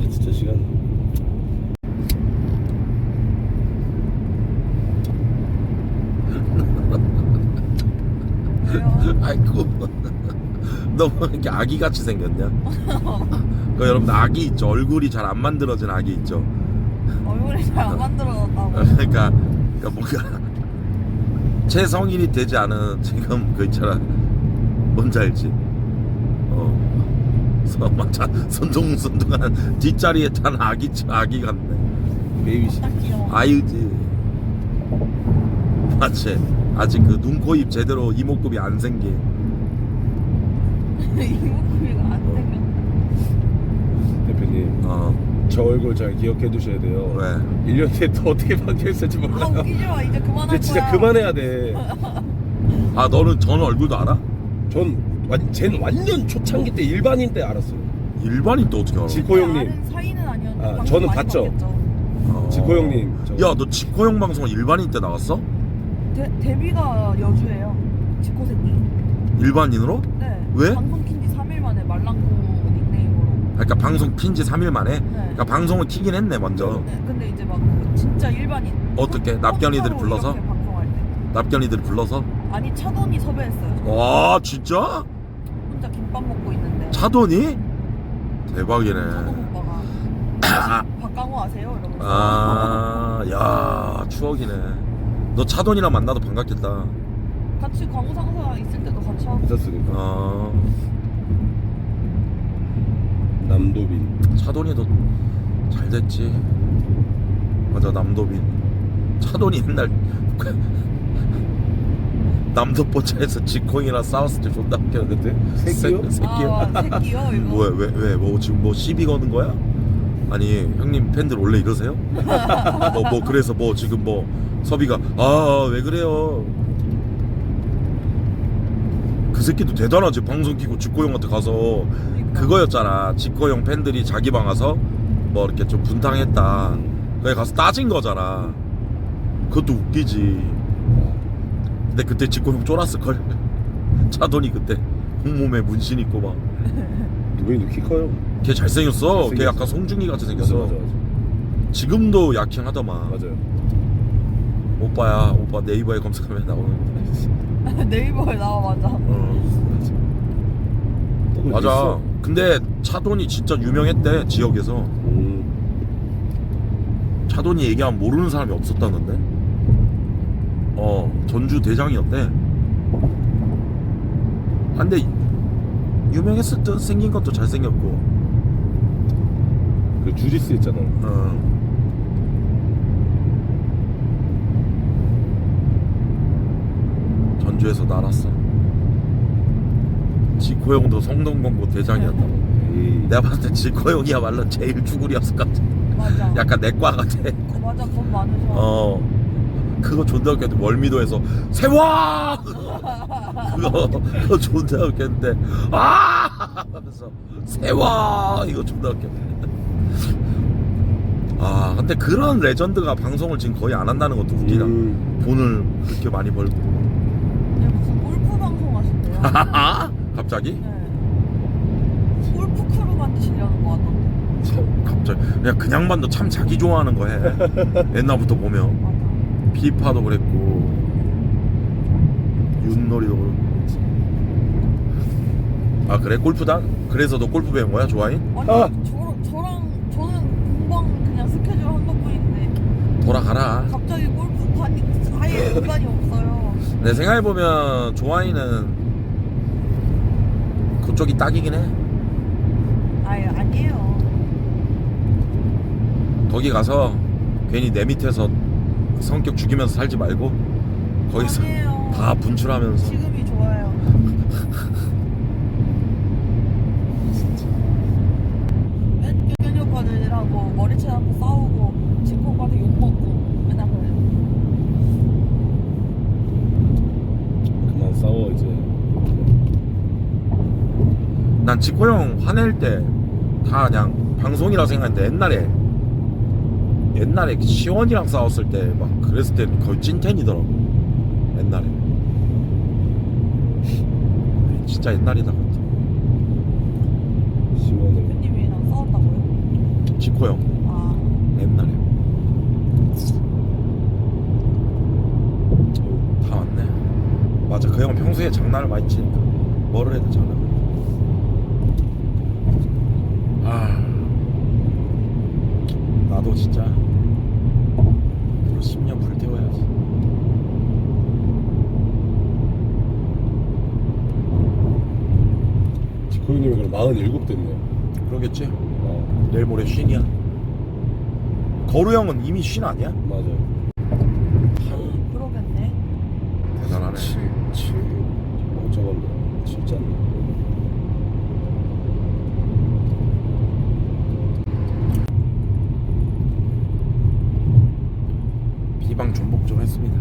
진짜 시간. 아이고 너무 이렇게 아기같이 생겼냐? 그 여러분 아기 있죠? 얼굴이 잘 안 만들어진 아기 있죠? 얼굴이 잘 안 만들어졌다고. 그러니까 뭔가 채성인이 되지 않은 지금 그 있잖아 뭔지 알지? 맞아. 선동선동한 뒷자리에 탄 아기 같네. 베이비시. 딱 귀여워. 아유지. 맞지. 아직 그 눈, 코, 입 제대로 이목구비 안 생긴. 이목구비가 안 생겼다. 대표님, 저 얼굴 잘 기억해 두셔야 돼요. 왜? 1년 뒤에 또 어떻게 바뀌어 있을지 아 몰라요. 웃기지 마. 이제 그만할 근데 진짜 거야. 그만해야 돼. 아 너는 전 얼굴도 알아? 쟤는 완전 초창기 때 일반인 때 알았어요. 일반인 또 어떻게 알아? 지코 형님. 아는 사이는 아니었는데 아, 방송 저는 많이 봤죠. 봤겠죠. 지코 형님. 야 너 지코 형 방송 일반인 때 나갔어? 데뷔가 여주예요. 지코 새끼. 일반인으로? 네. 왜? 방송 킨지 3일 만에 말랑구 닉네임으로. 그러니까 방송 핀지 3일 만에? 네. 그러니까 방송을 키긴 했네 먼저. 네. 근데 이제 막 진짜 일반인. 어떻게? 납견이들이 혼자로 불러서? 이렇게 방송할 때. 납견이들이 불러서? 아니 차돈이 섭외했어요. 와 진짜? 혼자 김밥 먹고 있는데. 차돈이? 대박이네. 차돈 오빠가 박강호 아세요? 이러면서. 아, 야 추억이네. 너 차돈이랑 만나도 반갑겠다. 같이 광우 상사 있을 때도 같이 하고. 있었으니까. 아, 남도빈. 차돈이도 잘 됐지. 맞아 남도빈. 차돈이 옛날 남도포차에서 지콩이랑 싸웠을 때 존나 웃겼는데. 새끼요? 새끼요? 아 새끼요 이거. 뭐야 왜 뭐 지금 뭐 시비 거는 거야? 아니 형님 팬들 원래 이러세요? 뭐 그래서 뭐 지금 뭐 섭이가 아 왜 그래요? 그 새끼도 대단하지. 방송 키고 지코 형한테 가서 그거였잖아. 지코 형 팬들이 자기 방 와서 뭐 이렇게 좀 분탕했다. 거기 가서 따진 거잖아. 그것도 웃기지. 근데 그때 지코 형 쫄았을걸. 차돈이 그때 온몸에 문신 있고 막. 누구인도 키 커요. 걔 잘생겼어. 걔 잘생겼어. 약간 송중기 같이 생겼어. 맞아. 지금도 약행하더만. 맞아요. 오빠야 오빠 네이버에 검색하면 나오는. 네이버에 나와 맞아. 또 맞아. 있어. 근데 차돈이 진짜 유명했대 지역에서. 차돈이 얘기하면 모르는 사람이 없었다는데. 전주 대장이었대. 근데 유명했을 듯. 생긴 것도 잘생겼고. 그 주지스 있잖아. 전주에서 날았어. 지코 형도 성동공고 대장이었다고. 에이. 내가 봤을 때 지코 형이야말로 제일 쭈구리였을 것 같아. 맞아. 약간 내과 같아. 맞아 겁 많으셔. 그거 존나 웃겼는데 월미도에서 세화 그거 존나 웃겼는데 하면서 세화 이거 존나 웃겼네. 근데 그런 레전드가 방송을 지금 거의 안 한다는 것도 웃기다. 돈을 그렇게 많이 벌고. 네, 무슨 골프 방송 하신대요. 갑자기? 네. 골프 크루 만드시려는 거 같던데. 갑자기 그냥 봐도 참 자기 좋아하는 거 해. 옛날부터 보면 맞아. 비파도 그랬고 윷놀이도 그렇고. 아 그래? 골프단? 그래서 너 골프 배운 거야? 좋아해? 아니 아! 저는 공방 그냥 스케줄 한 것뿐인데 돌아가라. 갑자기 골프판이 아예 공간이 없어요. 내 생각해보면 조아이는 그쪽이 딱이긴 해. 아예 아니에요. 거기 가서 괜히 내 밑에서 성격 죽이면서 살지 말고 거기서 아니에요. 다 분출하면서. 지금이 좋아요. 맨 오빠들하고 머리채 잡고 싸우고 지코 오빠한테 욕먹고 맨날 그래요. 그만 싸워 이제. 난 지코 형 화낼 때 다 그냥 방송이라 생각했는데 옛날에 시원이랑 싸웠을 때 막 그랬을 때는 거의 찐텐이더라고. 옛날에 진짜 옛날이다. 시원해. 대표님이랑 싸웠다고요? 지코 형 아 옛날에 다 왔네. 맞아 그 형은 평소에 장난을 많이 치니까 뭐를 해도 장난. 나도 진짜 앞으로 10년 불태워야지. 지코 형님이 그럼 47 됐네. 그러겠지. 어, 내일 모레 쉰이야. 거루 형은 이미 쉰 아니야? 맞아. 그러겠네. 대단하네. 7. 저건 7잖아. 비방 전복 좀 했습니다.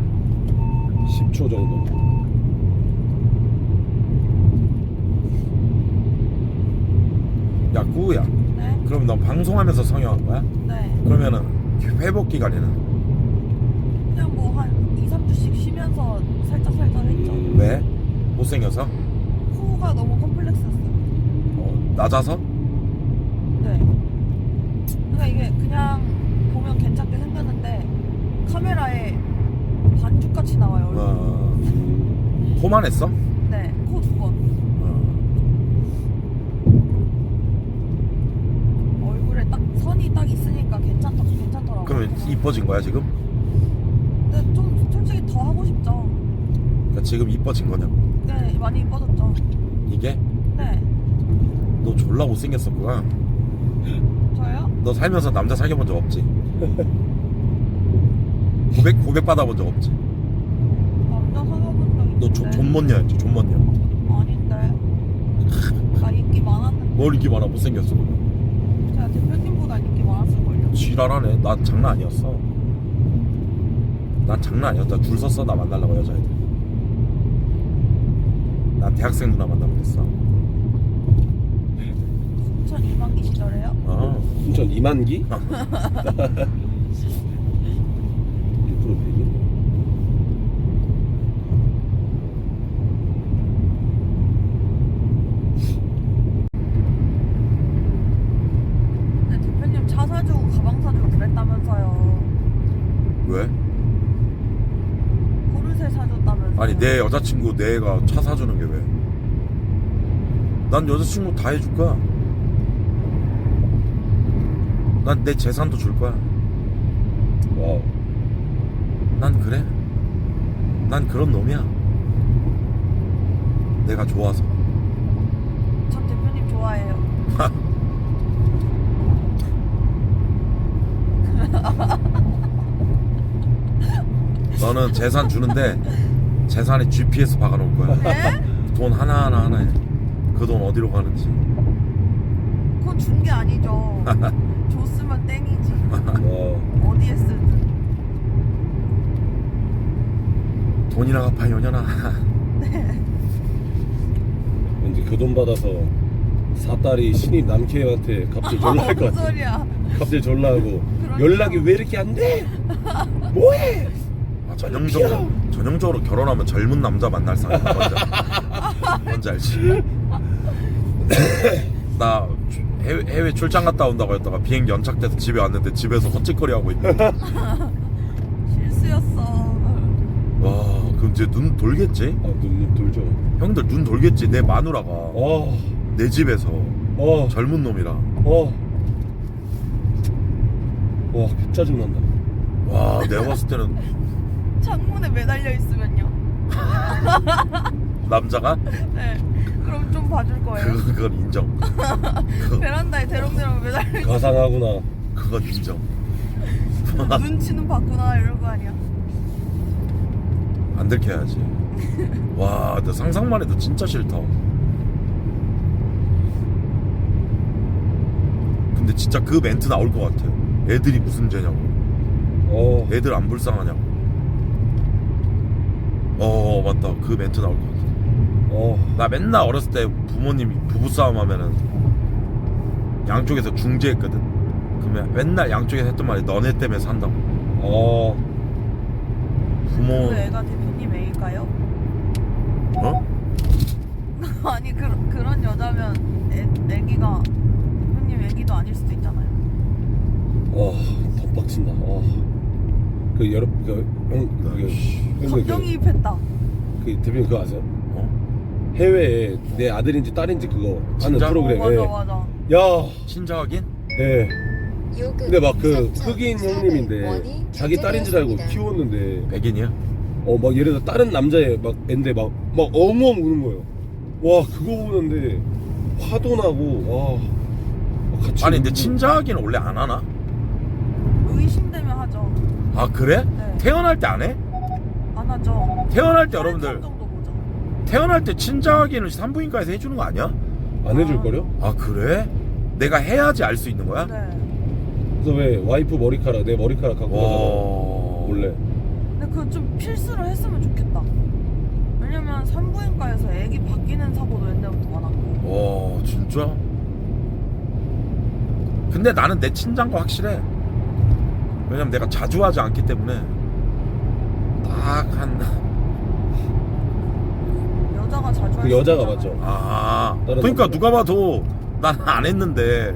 10초 정도. 야 구우야. 네? 그럼 넌 방송하면서 성형한 거야? 네. 그러면은 회복 기간에는 그냥 뭐 한 2, 3주씩 쉬면서 살짝 했죠. 왜? 못생겨서? 코가 너무 컴플렉스였어요. 낮아서? 네. 그러니까 이게 그냥 보면 괜찮게 생겼는데 카메라에 반죽같이 나와요. 얼굴이. 코만 했어? 네. 코 2번. 얼굴에 딱 선이 딱 있으니까 괜찮더라고요. 그러면 이뻐진 거야 지금? 근데 좀 솔직히 더 하고 싶죠. 그러니까 지금 이뻐진 거냐고. 네, 많이 이뻐졌죠. 이게? 네. 너 졸라 못생겼었구나. 저요? 너 살면서 남자 사귀어 본 적 없지? 고백 받아본 적 없지? 남자 사귀어본 적 있는데. 너 존먼녀였지 존먼녀. 아닌데. 나 인기 많았는데. 뭘 인기 많아 못생겼어. 제가 대표님보다 인기 많았을걸요. 지랄하네. 난 장난 아니었어. 난 장난 아니었다. 줄 섰어 나 만나려고 여자애들. 난 대학생 누나 만나고 그랬어. 2002만기 시절에요? 순천 2만기? 1% 되겠네. 근데 대표님 차 사주고 가방 사주고 그랬다면서요. 왜? 포르쉐 사줬다면서요. 아니 내 여자친구 내 애가 차 사주는 게 왜? 난 여자친구 다 해줄 거야. 난 내 재산도 줄 거야. 와우. 난 그래. 난 그런 놈이야. 내가 좋아서. 전 대표님 좋아해요. 너는 재산 주는데 재산에 GPS 박아놓을 거야. 네? 돈 하나에 그 돈 어디로 가는지. 그건 준 게 아니죠. 줬으면 땡이지. 와. 어디에 쓰든. 돈이나 갚아 요년아. 왠지 그 돈 받아서 사딸이 신입 남캐한테 갑자기 졸라 할 것 무슨 같아. 소리야. 갑자기 졸라 하고 그러니까. 연락이 왜 이렇게 안 돼? 뭐해? 아, 전형적으로 결혼하면 젊은 남자 만날 사람 뭔지 알지? 나 해외 출장 갔다 온다고 했다가 비행기 연착돼서 집에 왔는데 집에서 헛짓거리 하고 있는. 실수였어. 와 그럼 이제 눈 돌겠지? 눈 돌죠. 형들 눈 돌겠지. 내 마누라가 내 집에서 젊은 놈이라. 와 짜증난다. 와 내가 봤을 때는 창문에 매달려 있으면요. 남자가 네. 그럼 좀 봐줄 거예요. 그건 인정. 베란다에 대롱대롱 매달려 있어. 가상하구나. 그건 인정. 눈치는 봤구나 이런 거 아니야. 안 들켜야지. 와, 나 상상만 해도 진짜 싫다. 근데 진짜 그 멘트 나올 것 같아요. 애들이 무슨 죄냐고. 애들 안 불쌍하냐고. 맞다. 그 멘트 나올 것 같아. 나 맨날 어렸을 때 부모님이 부부싸움 하면은 양쪽에서 중재했거든. 그러면 맨날 양쪽에서 했던 말이 너네 때문에 산다고. 부모. 그 애가 대표님 애일까요? 어? 아니 그런 여자면 애기가 대표님 애기도 아닐 수도 있잖아요. 더 빡친다. 그 여러 감정이입했다. 그 대표님 그거 아세요? 해외에 내 아들인지 딸인지 그거 하는 진짜? 프로그램에. 맞아. 야. 친자 확인? 예. 근데 막 그 흑인 형님인데 원이 자기 딸인 줄 알고 결제되었습니다. 키웠는데 백인이야? 막 예를 들어 다른 남자의 막 앤데 막 엉엉 우는 거예요. 와 그거 보는데 화도 나고 와 같이. 아니 근데 친자하기는 원래 안 하나? 의심되면 하죠. 아 그래? 네. 태어날 때 안 해? 안 하죠. 태어날 때 혈액형 여러분들 정도 보죠. 태어날 때 친자하기는 산부인과에서 해주는 거 아니야? 안 해줄 거려? 아 그래? 내가 해야지 알 수 있는 거야? 네. 그래서 왜 와이프 머리카락 내 머리카락 갖고 가잖아 와... 원래. 근데 그거 좀 필수로 했으면 좋겠다. 왜냐면 산부인과에서 애기 바뀌는 사고도 옛날부터 많았고. 와 진짜? 근데 나는 내 친자인 거 확실해. 왜냐면 내가 자주 하지 않기 때문에 딱 한... 여자가 자주 그 할 여자가 수 맞죠? 있잖아요. 아 다른 그러니까 남자가. 누가 봐도 난 안 했는데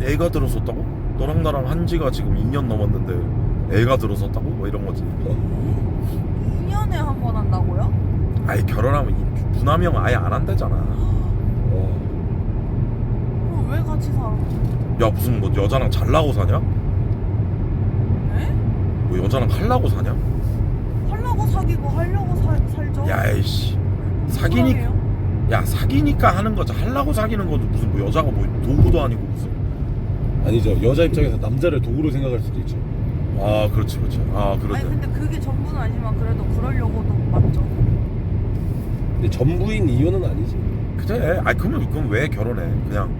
애가 들었었다고? 너랑 나랑 한 지가 지금 2년 넘었는데 애가 들었었다고? 뭐 이런 거지. 2년에 한 번 한다고요? 아예 결혼하면 부남형 아예 안 한다잖아. 그럼 왜 같이 살아? 야 무슨 뭐 여자랑 잘나고 사냐? 에? 뭐 여자랑 하려고 사냐? 하려고 사귀고 하려고 살죠. 야이씨 무슨 사귀니까 소리예요? 야 사귀니까 하는 거지 하려고 사귀는 것도 무슨 뭐 여자가 뭐 도구도 아니고 무슨. 아니죠. 여자 입장에서 남자를 도구로 생각할 수도 있죠. 아 그렇지 아 아니 그렇대. 근데 그게 전부는 아니지만 그래도 그러려고도 맞죠. 근데 전부인 이유는 아니지. 그래. 아니 그럼 왜 결혼해? 그냥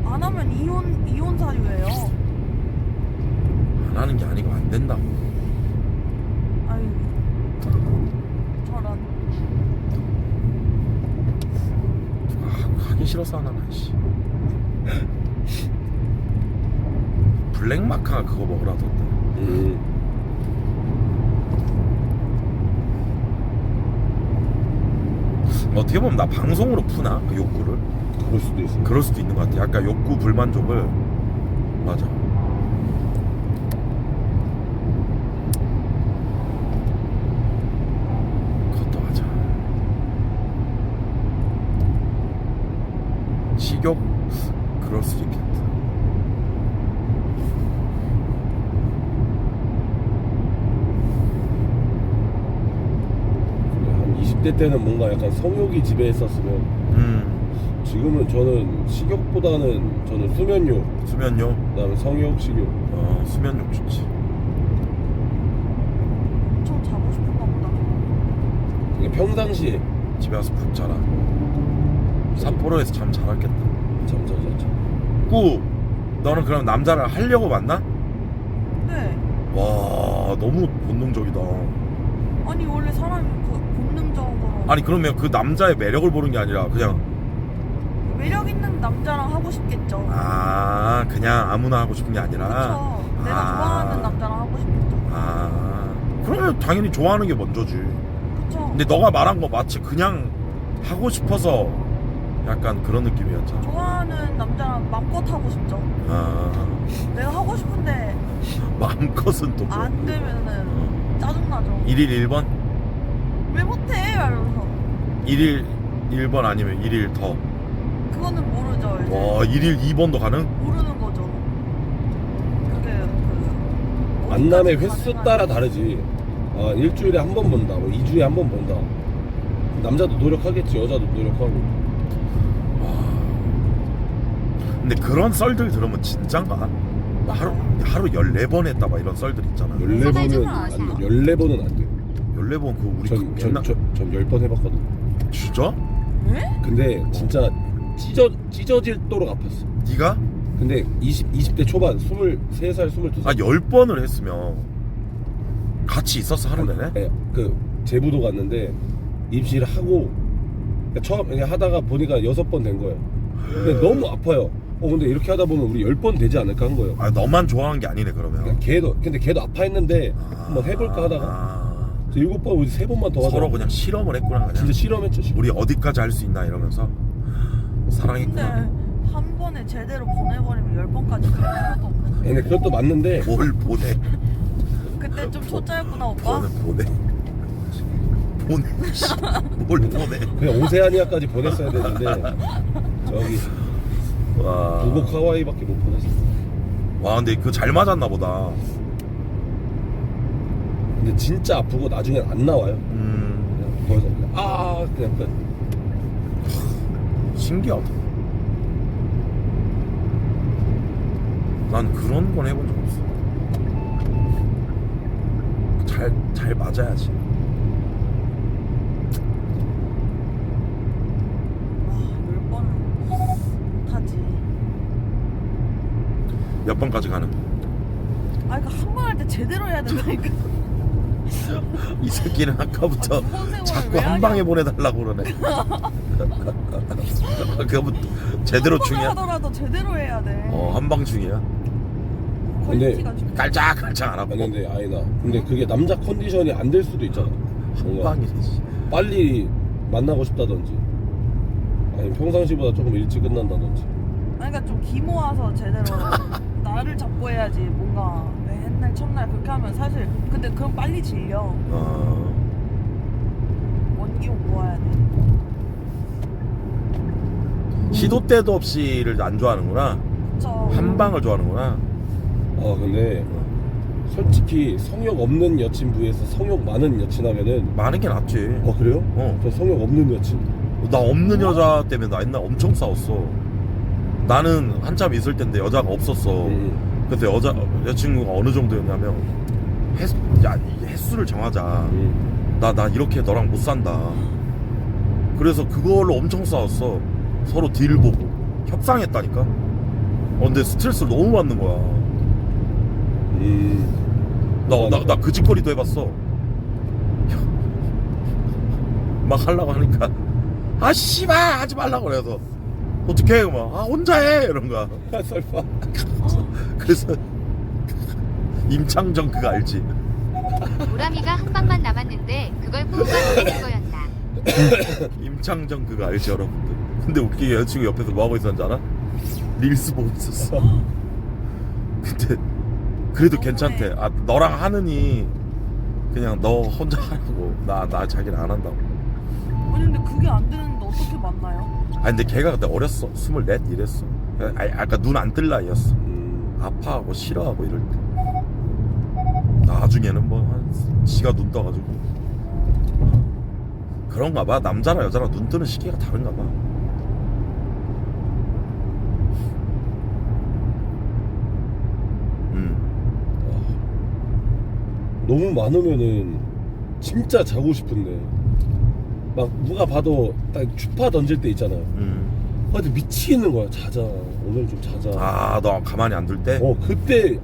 안 하면 이혼 사유예요. 안 하는 게 아니고 안 된다고. 아니 저런. 누가 하기 싫어서 안 하나 씨. 블랙마카가 그거 먹으라던데. 어떻게 보면 나 방송으로 푸나? 그 욕구를. 그럴 수도 있어. 그럴 수도 있는 것 같아. 약간 욕구 불만족을. 맞아. 그것도 맞아. 식욕? 그럴 수도 있겠다. 한 20대 때는 뭔가 약간 성욕이 지배했었으면 지금은 저는 식욕보다는 저는 수면욕, 수면욕? 그다음에 성욕, 식욕. 수면욕 좋지. 엄청 자고 싶은가 보다. 그게 평상시에 집에 와서 푹 자라. 삿포로에서 잠 잘 왔겠다. 잠자자자. 꾸 너는 그럼 남자를 하려고 만나? 네. 와 너무 본능적이다. 아니 원래 사람이 그 본능적으로 아니 그러면 그 남자의 매력을 보는 게 아니라 그냥 매력 있는 남자랑 하고 싶겠죠. 그냥 아무나 하고 싶은 게 아니라. 그쵸. 내가 좋아하는 남자랑 하고 싶겠죠. 그러면 당연히 좋아하는 게 먼저지. 그쵸. 근데 너가 말한 거 마치 그냥 하고 싶어서 약간 그런 느낌이었잖아. 좋아하는 남자랑 맘껏 하고 싶죠. 내가 하고 싶은데 마음껏은 또 안 되면은 짜증나죠. 1일 1번? 왜 못해? 이러면서 1일 1번 아니면 1일 더? 그거는 모르죠. 이제. 와 1일 2번도 가능? 모르는 거죠. 그게 그 만남의 어디까지 횟수 가능한- 따라 다르지. 일주일에 한 번 본다, 뭐 2주에 한 번 본다. 남자도 노력하겠지, 여자도 노력하고. 근데 그런 썰들 들으면 진짠가? 나 하루 14번 했다 막 이런 썰들 있잖아. 14번은 안 돼. 14번은 안 돼. 14번 그거 우리 전 옛날 10번 해봤거든. 진짜? 근데 진짜 찢어질도록 아팠어. 네가? 근데 20대 초반 23살 22살 10번을 했으면 같이 있었어 하루 내내? 네, 그 제부도 갔는데 입시를 하고 처음 그냥 하다가 보니까 6번 된 거예요. 근데 너무 아파요. 근데 이렇게 하다 보면 우리 10번 되지 않을까 한 거예요. 너만 좋아하는 게 아니네 그러면. 근데 걔도 아파했는데 한번 해볼까 하다가 7번 우리 3번만 더 하자. 서로 그냥 실험을 했구나 그냥. 진짜 실험했죠. 우리 어디까지 할 수 있나 이러면서 근데 사랑했구나. 한 번에 제대로 보내버리면 10번까지 갈 필요도 없는데. 근데 그것도 맞는데 뭘 보내? 그때 좀 초짜였구나 오빠. 너는 보내. 뭘 보내? 그냥 오세아니아까지 보냈어야 되는데 저기 와. 북옥 하와이밖에 못 보냈어. 와 근데 그거 잘 맞았나 보다. 근데 진짜 아프고 나중엔 안 나와요. 거기서 그냥 끝. 신기하다. 난 그런 건 해본 적 없어. 잘 맞아야지. 몇 번은 못하지. 몇 번까지 가는? 아 그러니까 한 번 할 때 제대로 해야 된다니까. 이 새끼는 아까부터 자꾸 한 방에 보내달라고 그러네. 그거 제대로 중이야? 하더라도 제대로 해야 돼. 한 방 중이야. 퀄리티가 중요해. 깔짝깔짝 안 하고. 근데 아니다. 근데 그게 남자 컨디션이 안 될 수도 있잖아. 한 뭔가 방이지. 빨리 만나고 싶다든지, 아니 평상시보다 조금 일찍 끝난다든지. 그러니까 좀 기모아서 제대로 나를 잡고 해야지. 뭔가 맨날 첫날 그렇게 하면 사실 근데 그럼 빨리 질려. 원기옥 모아야 돼. 시도 때도 없이를 안 좋아하는구나. 그쵸. 한 방을 좋아하는구나. 근데 솔직히 성욕 없는 여친 vs 성욕 많은 여친 하면은 많은 게 낫지. 그래요? 어. 저 성욕 없는 여친. 나 없는 여자 때문에 나 옛날 엄청 싸웠어. 나는 한참 있을 텐데 여자가 없었어. 그래서 여자친구가 어느 정도였냐면 횟수를 정하자. 나 이렇게 너랑 못 산다. 그래서 그걸로 엄청 싸웠어. 서로 딜 보고 협상했다니까. 근데 스트레스를 너무 받는 거야. 나 그 짓거리도 해봤어. 막 하려고 하니까 씨발 하지 말라고 그래서 어떻게 해? 막 혼자 해 이런 거야. 설마. 그래서 임창정 그거 알지? 우람이가 한 방만 남았는데 그걸 후가 보내는 거였나. 임창정 그거 알지 여러분들? 근데 웃기게 여자친구 옆에서 뭐하고 있었는지 알아? 릴스 보고 있었어. 근데 그래도 괜찮대. 너랑 하느니 그냥 너 혼자 하라고. 나 자기는 안 한다고. 아니 근데 그게 안 되는데 어떻게 만나요? 근데 걔가 그때 어렸어. 24 이랬어. 아까 눈 안 뜰 나이였어. 아파하고 싫어하고 이럴 때. 나중에는 지가 눈 떠가지고 그런가 봐. 남자랑 여자랑 눈 뜨는 시기가 다른가 봐. 너무 많으면은 진짜 자고 싶은데 막 누가 봐도 딱 추파 던질 때 있잖아요. 근데 미치겠는 거야. 자자. 오늘 좀 자자. 너 가만히 안 둘 때? 그때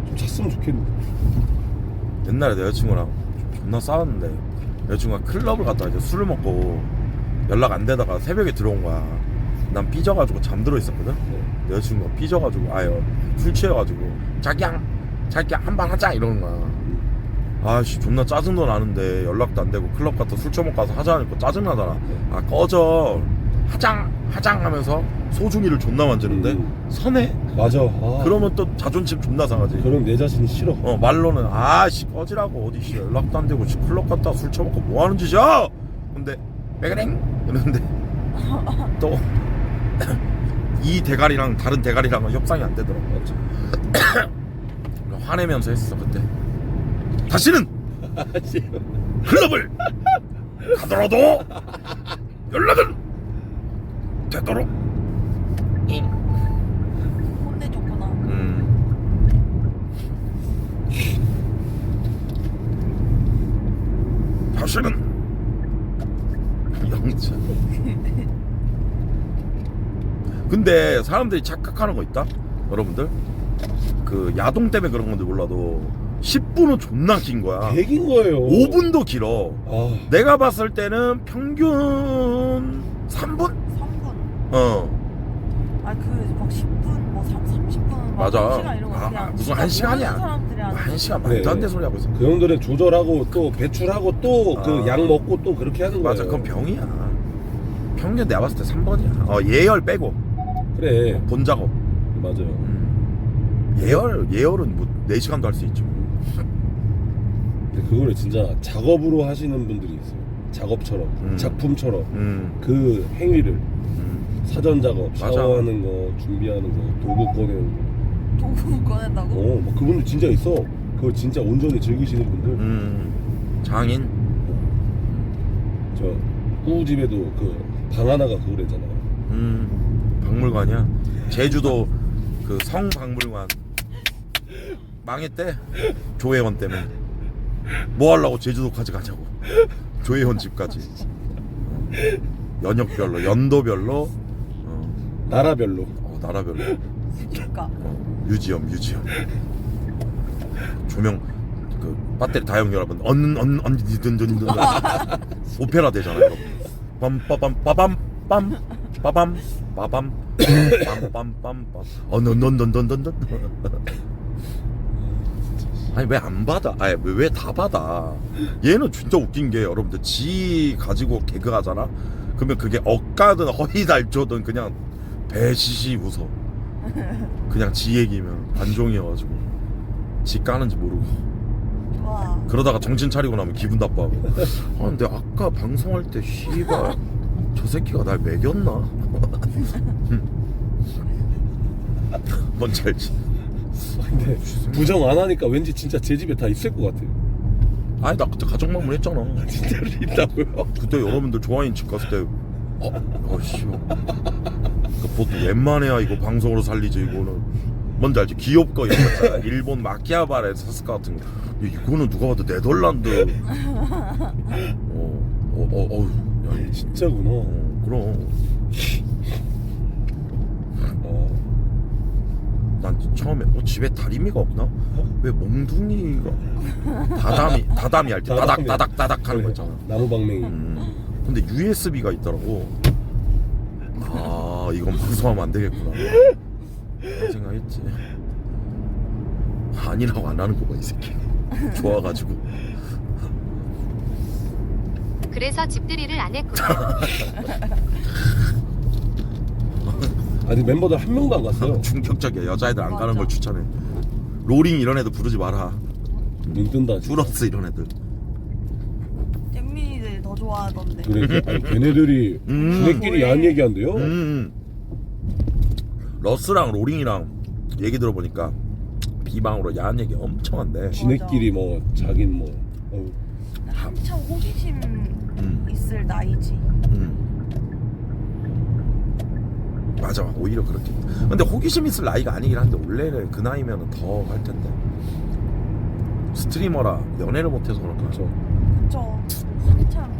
좀 잤으면 좋겠는데. 옛날에 내 여자친구랑 존나 싸웠는데 여자친구가 클럽을 갔다 이제 술을 먹고 연락 안 되다가 새벽에 들어온 거야. 난 삐져가지고 잠들어 있었거든. 내 여자친구가 삐져가지고 술 취해가지고 자기야 한방 하자 이러는 거야. 존나 짜증도 나는데 연락도 안 되고 클럽 갔다 술 처먹고 가서 하자 하니까 짜증나잖아. 꺼져 하장 하면서 소중이를 존나 만지는데 선해. 맞아. 그러면 또 자존심 존나 상하지. 그럼 내 자신이 싫어. 말로는 꺼지라고. 어디 연락도 안 되고 클럽 갔다 술 처먹고 뭐 하는 짓이야. 근데 왜 그래? 이러는데 또 이 대가리랑 다른 대가리랑은 협상이 안 되더라고. 화내면서 했어 그때. 다시는 클럽을 가더라도 연락은 되도록. 혼내줬구나. 다시는 영차. 근데 사람들이 착각하는 거 있다 여러분들. 그 야동 때문에 그런 건지 몰라도 10분은 존나 긴 거야. 개긴 거예요. 5분도 길어. 내가 봤을 때는 평균 3분? 3분. 막 10분, 뭐 30분, 맞아. 1시간 이런 거 그냥 무슨 1시간이야. 사람들이 하는 1시간 말도 안 되는 소리 하고 있어. 그 형들은 조절하고 또 배출하고 또 그 약 먹고 또 그렇게 하는 거야. 맞아. 그건 병이야. 평균 내가 봤을 때 3번이야. 예열 빼고. 그래. 본 작업. 맞아요. 예열은 뭐 4시간도 할 수 있죠. 근데 그거를 진짜 작업으로 하시는 분들이 있어요. 작업처럼, 작품처럼 그 행위를 사전 작업, 맞아. 샤워하는 거, 준비하는 거, 도구 꺼내는 거. 도구 꺼낸다고? 막 그분들 진짜 있어. 그걸 진짜 온전히 즐기시는 분들. 장인. 저 꾸집에도 그 방 하나가 그거랬잖아요. 박물관이야. 제주도 그 성박물관 망했대. 조혜원 때문에. 뭐 하려고 제주도까지 가자고. 조혜원 집까지. 연역별로, 연도별로, 나라별로. 나라별로. 그러니까 뮤지엄. 조명 그 배터리 다 연결하면 언니든 오페라 되잖아요, 여러분. 빰빠밤 넌 아니 왜 안 받아? 아니 왜 다 받아? 얘는 진짜 웃긴 게 여러분들 지 가지고 개그하잖아. 그러면 그게 억까든 허위달조든 그냥 배시시 웃어. 그냥 지 얘기면 관종이어가지고 지 까는지 모르고. 와 그러다가 정신 차리고 나면 기분 나빠하고. 아 근데 아까 방송할 때 씨발 저 새끼가 날 매겼나? 뭔지 알지? 근데 부정 안 하니까 왠지 진짜 제 집에 다 있을 것 같아요. 아니 나 그때 가정방문 했잖아. 진짜로 있다고요? 그때 여러분들 조아인 집 갔을 때 어씨 그 보통 웬만해야 이거 방송으로 살리지. 이거는 뭔지 알지? 기업거 이런 거 있잖아. 일본 마키아바레 사스카 같은 거. 이거는 누가 봐도 네덜란드. 야, 진짜구나. 그럼 난 처음에 집에 다리미가 없나? 왜 몽둥이가 다다미 할 때 따닥 하는 거 있잖아. 나무방맹이. 근데 USB가 있더라고. 아 이건 방송하면 안 되겠구나 그런 생각했지. 아니라고 안 하는 거봐 이 새끼. 좋아가지고. 그래서 집들이를 안 했구나. 아니 멤버들 한 명도 안 갔어요. 충격적이야. 여자애들 안 가는 맞아. 걸 추천해. 로링 이런 애들 부르지 마라. 눈 뜬다. 진짜. 쭈러스 이런 애들. 잼민이들이 더 좋아하던데. 그래, 아니, 걔네들이 걔네끼리 야한 얘기한대요. 러스랑 로링이랑 얘기 들어보니까 비방으로 야한 얘기 엄청 한대. 지네끼리 뭐 자긴 뭐. 한참 호기심 있을 나이지. 맞아, 오히려 그렇게. 근데 호기심 있을 나이가 아니긴 한데 원래는 그 나이면은 더 할 텐데. 스트리머라 연애를 못해서 그런가. 그렇죠. 그쵸. 한참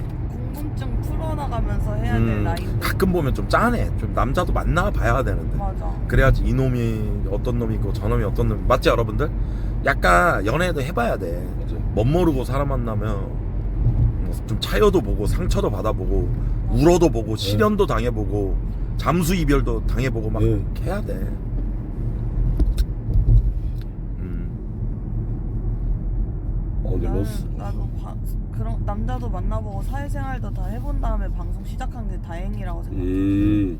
궁금증 풀어나가면서 해야 될 나이인데. 가끔 보면 좀 짠해. 좀 남자도 만나봐야 되는데. 맞아. 그래야지 이놈이 어떤 놈이고 저놈이 어떤 놈. 맞지 여러분들? 약간 연애도 해봐야 돼. 맞아. 멋 모르고 사람 만나면 좀 차여도 보고 상처도 받아보고 울어도 보고 시련도 당해보고 잠수 이별도 당해보고 막 해야 돼. 근데 러스. 나도 그런 남자도 만나보고 사회생활도 다 해본 다음에 방송 시작한 게 다행이라고 생각해.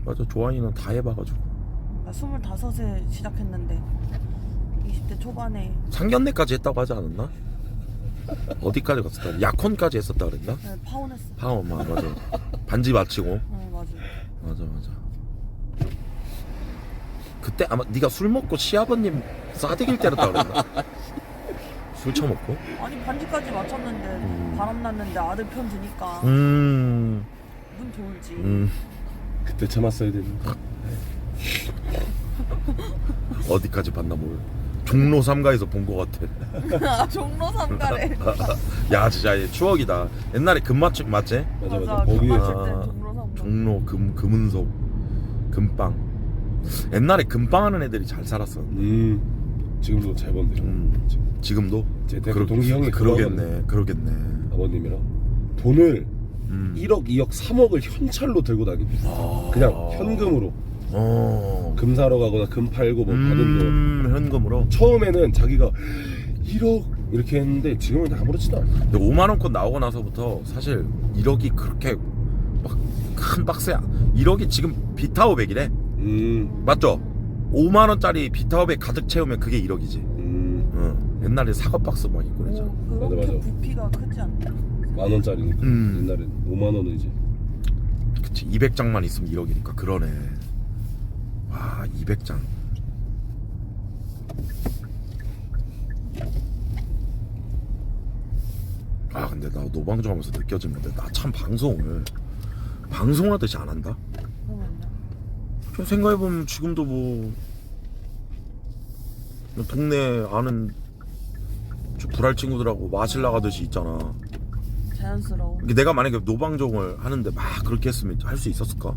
맞아. 조아이는 다 해봐가지고. 나 25에 시작했는데 20대 초반에 상견례까지 했다고 하지 않았나? 어디까지 갔었다? 약혼까지 했었다 그랬나? 네, 파혼했어. 파혼 맞아. 반지 맞히고. 맞아. 맞아. 그때 아마 네가 술 먹고 시아버님 싸대기를 때렸다 그랬나? 술 처먹고? 아니 반지까지 맞췄는데 바람 났는데 아들 편 드니까 음. 눈 돌지. 그때 참았어야 되는데. 어디까지 봤나 몰라. 종로 3가에서 본 것 같아. 종로 3가래. 야 진짜 추억이다. 옛날에 금맞춤 맞지? 맞아. 거기에 종로 금은석 금빵. 옛날에 금빵하는 애들이 잘 살았어. 지금도 잘 번대요. 지금도? 제 대학 동기 형이 그러겠네. 아버님이랑 돈을 1억, 2억, 3억을 현찰로 들고 다니고 그냥 현금으로. 금 사러 가거나 금 팔고 뭐 받은 거 현금으로. 처음에는 자기가 1억 이렇게 했는데 지금은 아무렇지도 않아. 근데 5만원권 나오고 나서부터 사실 1억이 그렇게 막 큰 박스야. 1억이 지금 비타오백이래. 맞죠? 5만원짜리 비타오백 가득 채우면 그게 1억이지. 옛날에 사과박스 막 있고 그랬잖아. 그렇게 부피가 크지 않나? 10,000원짜리니까 옛날엔 5만원은 이제. 그치. 200장만 있으면 1억이니까 그러네. 와 200장. 근데 나 노방종 하면서 느껴지는데 나 참 방송을 방송하듯이 안 한다. 그러면요. 좀 생각해보면 지금도 뭐 동네 아는 저 불알 친구들하고 마실 나가듯이 있잖아. 자연스러워. 이게 내가 만약에 노방종을 하는데 막 그렇게 했으면 할 수 있었을까?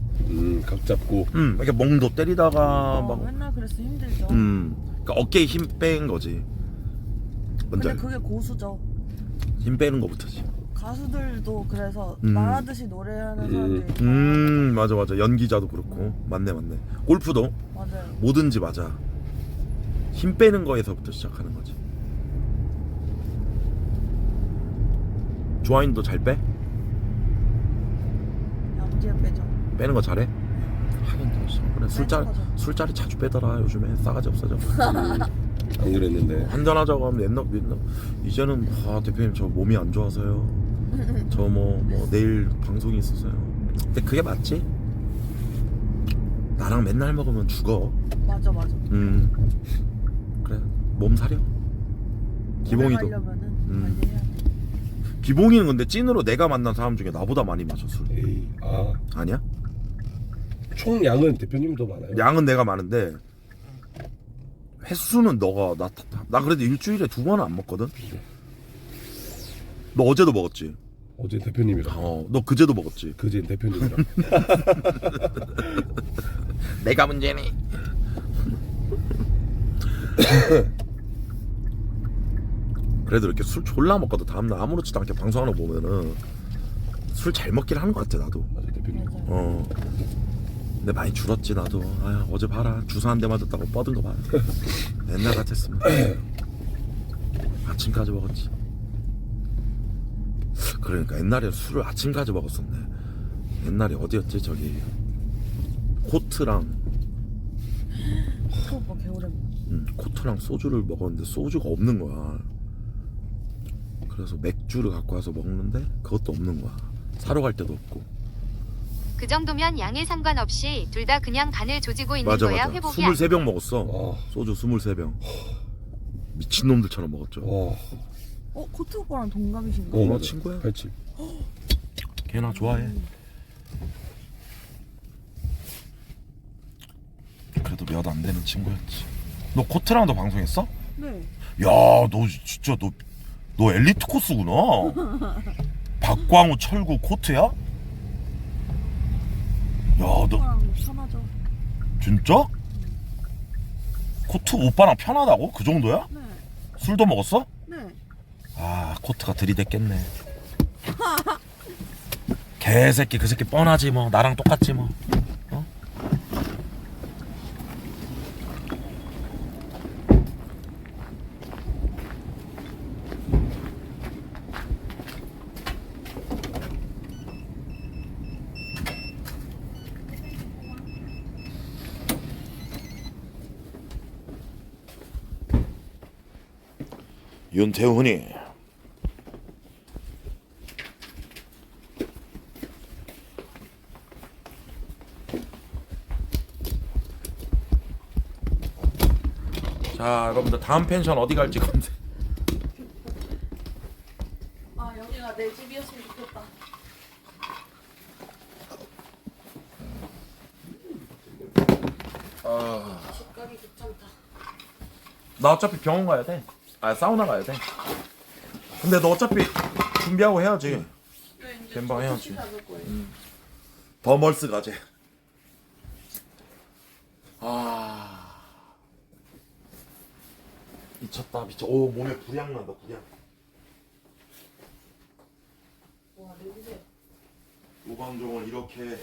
각 잡고. 이렇게 멍도 때리다가 막 맨날 그래서 힘들죠. 그러니까 어깨에 힘 뺀 거지. 뭔지 근데 알지? 그게 고수죠. 힘 빼는 거부터지. 가수들도 그래서 말하듯이 노래하는 사람들이 맞아 연기자도 그렇고 맞네 골프도 맞아요. 뭐든지 맞아. 힘 빼는 거에서부터 시작하는 거지. 조아인도 잘 빼? 양지에 빼죠. 빼는 거 잘해? 하긴 그래 술자리 자주 빼더라 요즘에 싸가지 없어져. 안 그랬는데. 한잔하자고 하면 옛날 이제는 대표님 저 몸이 안 좋아서요. 저 뭐 내일 방송이 있어서요. 근데 그게 맞지? 나랑 맨날 먹으면 죽어. 맞아. 그래 몸 사려. 기봉이도. 하려면은 관리해야 돼. 기봉이는 근데 찐으로 내가 만난 사람 중에 나보다 많이 마셔 술. 에이, 아니야? 총 양은 대표님도 많아요. 양은 내가 많은데 횟수는 너가 나 그래도 일주일에 2번은 안 먹거든. 너 어제도 먹었지? 어제 대표님이랑. 너 그제도 먹었지? 그제 대표님이랑. 내가 문제네. 그래도 이렇게 술 졸라 먹거든. 다음날 아무렇지도 않게 방송하는 거 보면은 술 잘 먹긴 하는 것 같아 나도. 맞아 대표님. 근데 많이 줄었지 나도. 어제 봐라 주사 한 대 맞았다고 뻗은 거 봐. 옛날 같았으면 아침까지 먹었지. 그러니까 옛날에 술을 아침까지 먹었었네. 옛날에 어디였지 저기 코트랑 오빠 개오랜. 코트랑 소주를 먹었는데 소주가 없는 거야. 그래서 맥주를 갖고 와서 먹는데 그것도 없는 거야. 사러 갈 때도 없고. 그 정도면 양에 상관없이 둘 다 그냥 간을 조지고 있는 맞아 거야. 회복이 23병 먹었어. 와. 소주 23병. 미친놈들처럼 먹었죠. 코트 오빠랑 동갑이신가? 맞아. 맞아. 친구야. 87. 걔나 좋아해. 그래도 몇 안 되는 친구였지. 너 코트랑도 방송했어? 네. 야, 너 진짜 너 엘리트 코스구나. 박광우, 철구, 코트야? 야, 너 오빠랑 편하죠. 진짜? 코트 오빠랑 편하다고? 그 정도야? 네. 술도 먹었어? 네. 코트가 들이댔겠네. 개새끼 그 새끼 뻔하지 뭐. 나랑 똑같지 뭐. 윤태훈이 자 여러분들 다음 펜션 어디 갈지 검색. 여기가 내 집이었으면 좋겠다. 집 가기 귀찮다. 나 어차피 병원 가야 돼. 사우나 가야 돼. 근데 너 어차피 준비하고 해야지. 갬방 해야지. 더멀스 가재. 미쳤다 미쳐. 오 몸에 불향 난다 불향. 와 냄새. 노방종을 이렇게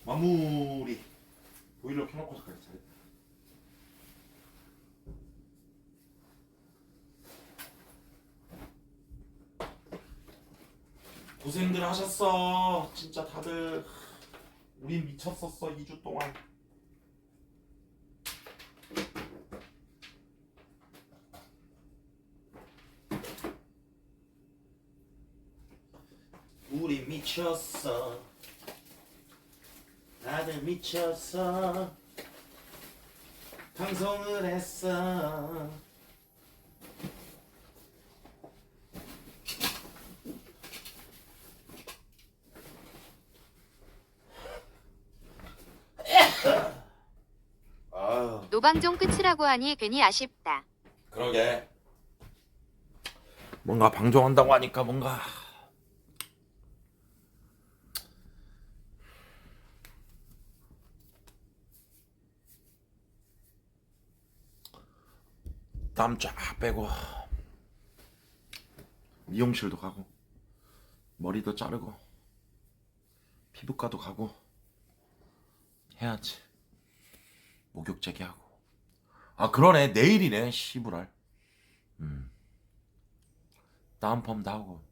마무리. 보일러 켜놓고서까지 잘했다. 고생들 하셨어. 진짜 다들 우린 미쳤었어 2주 동안. 우리 미쳤어. 다들 미쳤어. 방송을 했어. 노방종 끝이라고 하니 괜히 아쉽다. 그러게. 뭔가 방종한다고 하니까 뭔가 땀 쫙 빼고 미용실도 가고 머리도 자르고 피부과도 가고 해야지. 목욕 재개하고. 아 그러네, 내일이네 시부랄. 다운펌도 하고.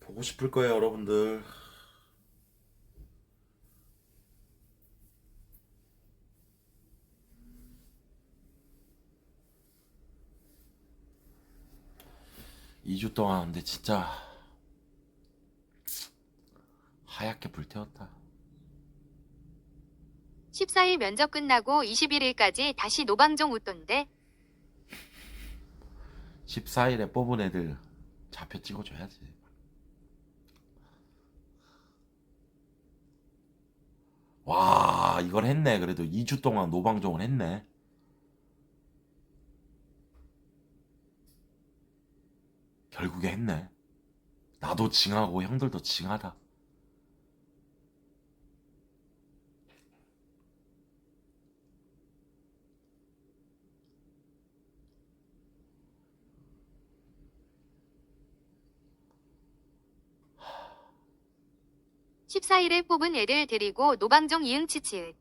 보고 싶을 거예요 여러분들. 이 주 동안 근데 진짜 하얗게 불태웠다. 14일 면접 끝나고 21일까지 다시 노방종 웃던데. 14일에 뽑은 애들 좌표 찍어줘야지. 와 이걸 했네. 그래도 2주 동안 노방종을 했네. 결국에 했네. 나도 징하고 형들도 징하다. 십 14일에 뽑은 애들 데리고 노방종 이응치치읒.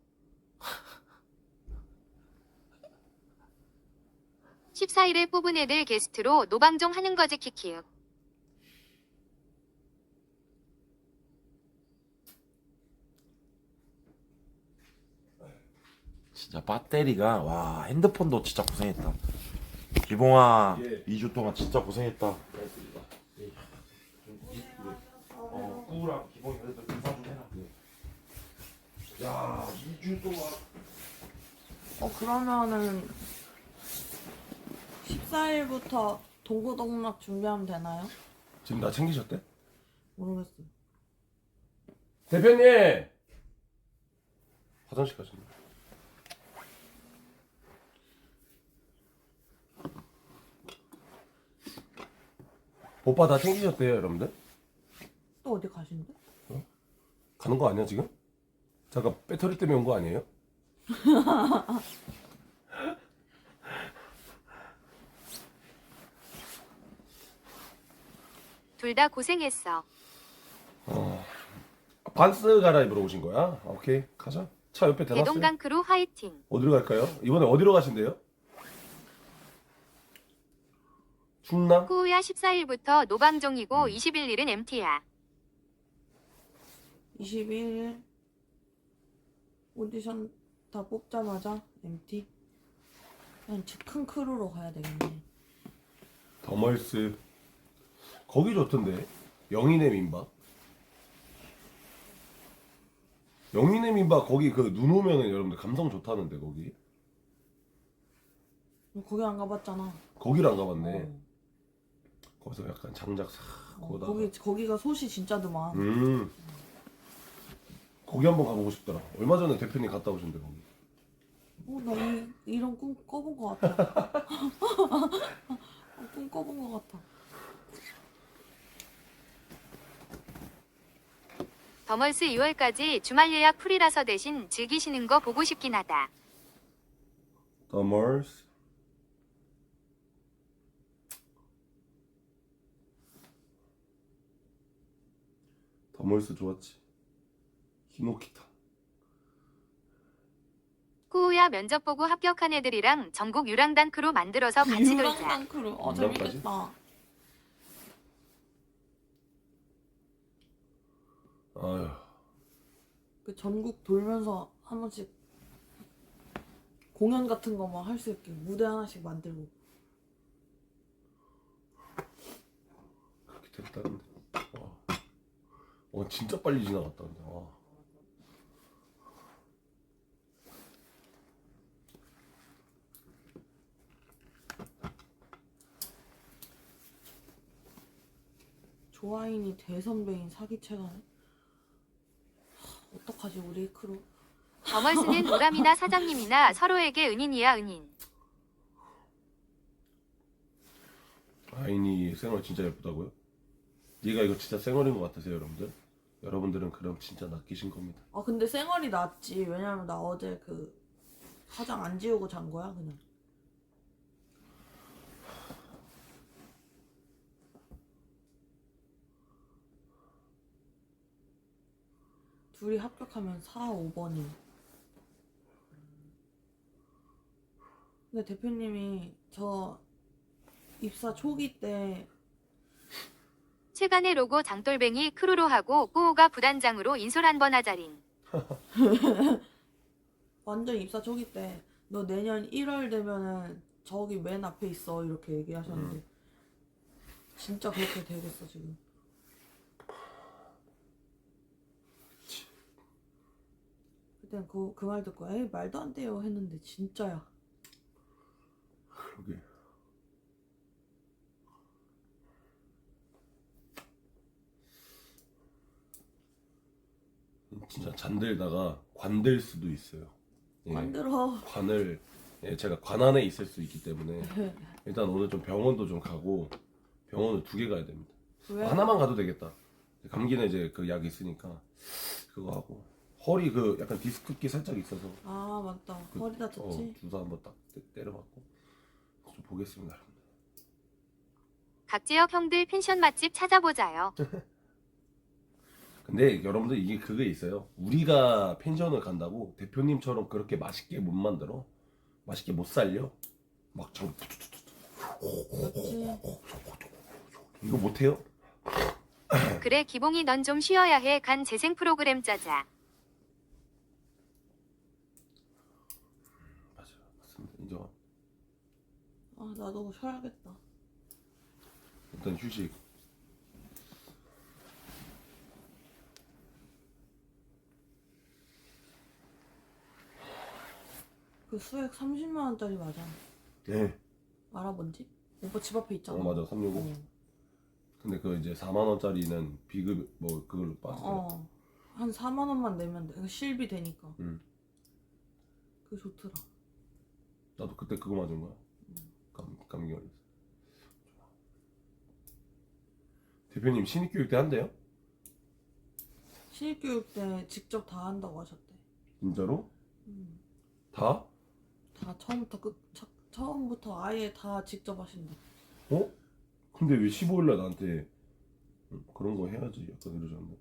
14일에 뽑은 애들 게스트로 노방종 하는 거지 키키윽. 진짜 배터리가 와 핸드폰도 진짜 고생했다. 기봉아 예. 2주 동안 진짜 고생했다. 꾸랑 기봉이 그래도 인사 좀 해라. 야 2주 동안 그러면은 14일부터 동고동락 준비하면 되나요? 지금 나 챙기셨대? 모르겠어요. 대표님! 화장실 가셨네. 오빠 다 챙기셨대요 여러분들? 또 어디 가신대? 가는 거 아니야 지금? 잠깐 배터리 때문에 온 거 아니에요? 둘 다 고생했어. 반스 갈아입으러 오신 거야? 오케이 가자. 차 옆에 대놨어요. 대동강 크루 화이팅. 어디로 갈까요? 이번에 어디로 가신대요? 충남? 꾸우야 14일부터 노방종이고 21일은 MT야. 21일 오디션 다 뽑자마자 MT? 그냥 큰 크루로 가야 되겠네. 더멀스 거기 좋던데. 영인의 민박. 영인의 민박 거기 그 눈 오면은 여러분들 감성 좋다는데 거기. 거기 안 가봤잖아. 거기를 안 가봤네. 어. 거기서 약간 장작 싹 거다가. 거기가 솥이 진짜더만. 거기 한번 가보고 싶더라. 얼마 전에 대표님 갔다 오신대 거기. 나 이런 꿈 꿔본 것 같아. 꿈 꿔본 것 같아. 더멀스 2월까지 주말 예약 풀이라서 대신 즐기시는 거 보고 싶긴 하다. 더멀스. 더멀스 좋았지. 히노키타. 꾸우야 면접 보고 합격한 애들이랑 전국 유랑단 크루 만들어서 같이 놀자. 유랑단 크루. 유랑까지? 재밌겠다. 아휴. 그 전국 돌면서 한 번씩 공연 같은 거만 할 수 있게 무대 하나씩 만들고. 그렇게 됐다는데. 진짜 빨리 지나갔다 근데. 조아인이 대선배인 사기체가네. 어떡하지 우리 크루? 어머스는 오람이나 사장님이나 서로에게 은인이야 은인. 아인이 쌩얼 진짜 예쁘다고요? 얘가 이거 진짜 쌩얼인 것 같으세요 여러분들? 여러분들은 그럼 진짜 낚이신 겁니다. 아 근데 쌩얼이 낫지. 왜냐면 나 어제 그 화장 안 지우고 잔 거야 그냥. 둘이 합격하면 4, 5번이. 근데 대표님이 저 입사 초기 때 최간의 로고 장돌뱅이 크루로 하고 꾸우가 부단장으로 인솔 한번 하자린. 완전 입사 초기 때 너 내년 1월 되면은 저기 맨 앞에 있어 이렇게 얘기하셨는데 진짜 그렇게 되겠어 지금. 그땐 그 말 듣고 에이 말도 안 돼요 했는데 진짜야. 그러게. 진짜 잔들다가 관될 수도 있어요. 예, 만들어. 관을 제가 관 안에 있을 수 있기 때문에 일단 오늘 좀 병원도 좀 가고 병원을 2개 가야 됩니다. 왜? 하나만 가도 되겠다. 감기는 이제 그 약 있으니까 그거 하고 허리 그 약간 디스크기 살짝 있어서 아 맞다. 허리 다쳤지? 주사 한번 딱 때려봤고 좀 보겠습니다. 각지역 형들 펜션 맛집 찾아보자요. 근데 여러분들 이게 그게 있어요. 우리가 펜션을 간다고 대표님처럼 그렇게 맛있게 못 만들어. 맛있게 못 살려. 막 저 그렇지. 이거 못해요? 그래 기봉이 넌 좀 쉬어야 해. 간 재생 프로그램 짜자. 맞아요. 맞습니다. 인정. 아 나도 쉬어야겠다. 일단 휴식. 그 수액 30만 원짜리 맞아. 네. 알아본지? 오빠 집 앞에 있잖아. 맞아. 365. 근데 그 이제 4만 원짜리는 비급 뭐 그걸로 빠졌어요. 한 4만 원만 내면 돼. 실비 되니까. 그게 좋더라. 나도 그때 그거 맞은 거야. 감기 걸렸어. 대표님 신입교육 때 한대요? 신입교육 때 직접 다 한다고 하셨대. 진짜로? 다? 다 처음부터 아예 다 직접 하신다. 어? 근데 왜 15일날 나한테 그런 거 해야지 약간 이러셨는데.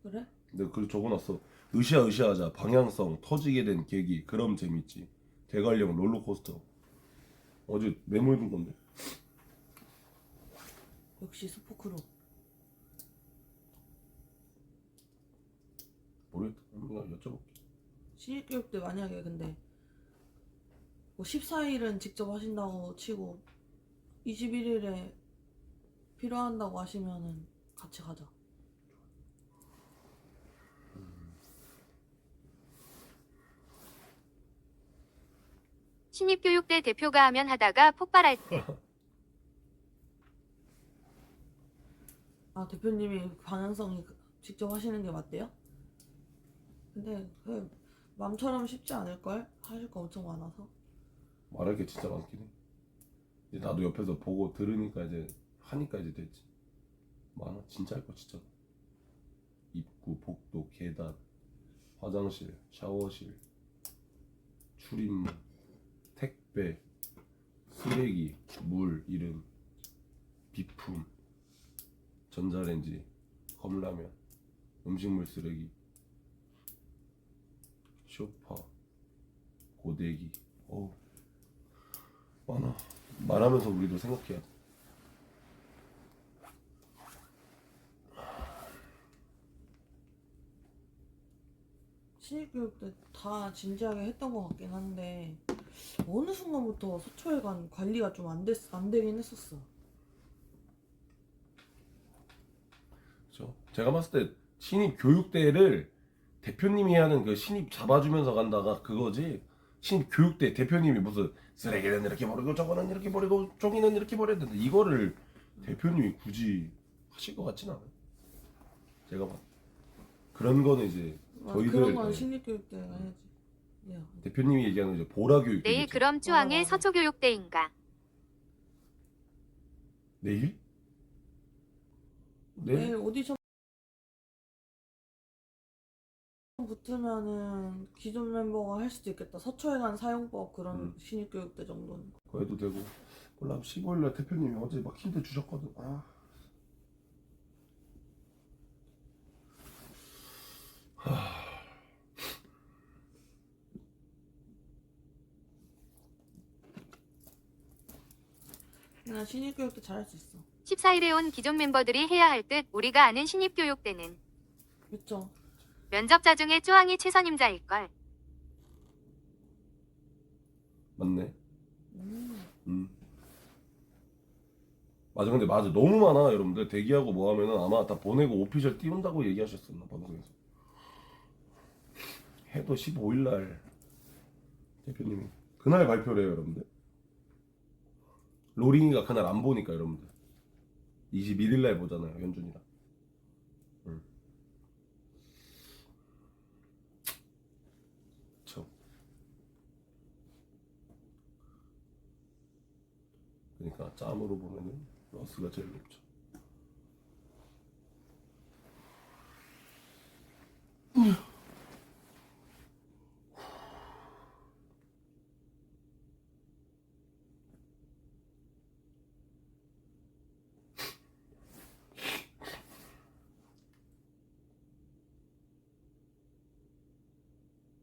그래? 근데 그 적어놨어. 으쌰으쌰하자. 방향성 터지게 된 계기. 그럼 재밌지. 대관령 롤러코스터. 어제 메모해둔 건데. 역시 스포크로. 모르겠다. 한번 여쭤볼게. 신입교육 때 만약에 근데 뭐 14일은 직접 하신다고 치고 21일에 필요한다고 하시면은 같이 가자. 신입교육대 대표가 하면 하다가 폭발할 때. 아 대표님이 방향성이 직접 하시는 게 맞대요? 근데 그 맘처럼 쉽지 않을걸? 하실 거 엄청 많아서. 말할 게 진짜 많긴 해. 이제 나도 옆에서 보고 들으니까 이제 하니까 이제 됐지. 많아. 진짜 할 거 진짜. 입구, 복도, 계단, 화장실, 샤워실, 출입문, 택배, 쓰레기, 물, 이름, 비품, 전자레인지, 컵라면, 음식물 쓰레기, 쇼파, 고데기. 어우 많아. 말하면서 우리도 생각해야 돼. 신입교육 때 다 진지하게 했던 것 같긴 한데 어느 순간부터 소초회관 관리가 좀 안 되긴 했었어. 그렇죠. 제가 봤을 때 신입 교육대를 대표님이 하는 그 신입 잡아주면서 간다가 그거지. 신입 교육대 대표님이 무슨 쓰레기는 이렇게 버리고 저거는 이렇게 버리고 종이는 이렇게 버려야 되는데 이거를 대표님이 굳이 하실 것 같진 않아요. 제가 봐. 그런 거는 이제 저희들 그런 건 네, 신입교육 때 해야지. 야, 대표님이 얘기하는 이제 보라 교육. 내일 그럼 쭈왕의 맞아. 서초교육대인가? 내일? 내일 오디션 붙으면은 기존 멤버가 할 수도 있겠다. 서초에 관 사용법 그런 신입교육 때 정도는. 그거 해도 되고. 몰라 15일날 대표님이 어제 막 힌트 주셨거든. 아. 나 신입교육 때 잘할 수 있어. 14일에 온 기존 멤버들이 해야 할 듯 우리가 아는 신입교육대는 그쵸? 면접자 중에 쭈왕이 최선임자일걸. 맞네. 맞아. 근데 맞아. 너무 많아. 여러분들 대기하고 뭐 하면은 아마 다 보내고 오피셜 띄운다고 얘기하셨었나 방송에서. 해도 15일날 대표님이 그날 발표래요 여러분들. 로링이가 그날 안 보니까 여러분들 21일날 보잖아요 현준이랑. 그쵸. 그러니까 짬으로 보면은 러스가 제일 높죠.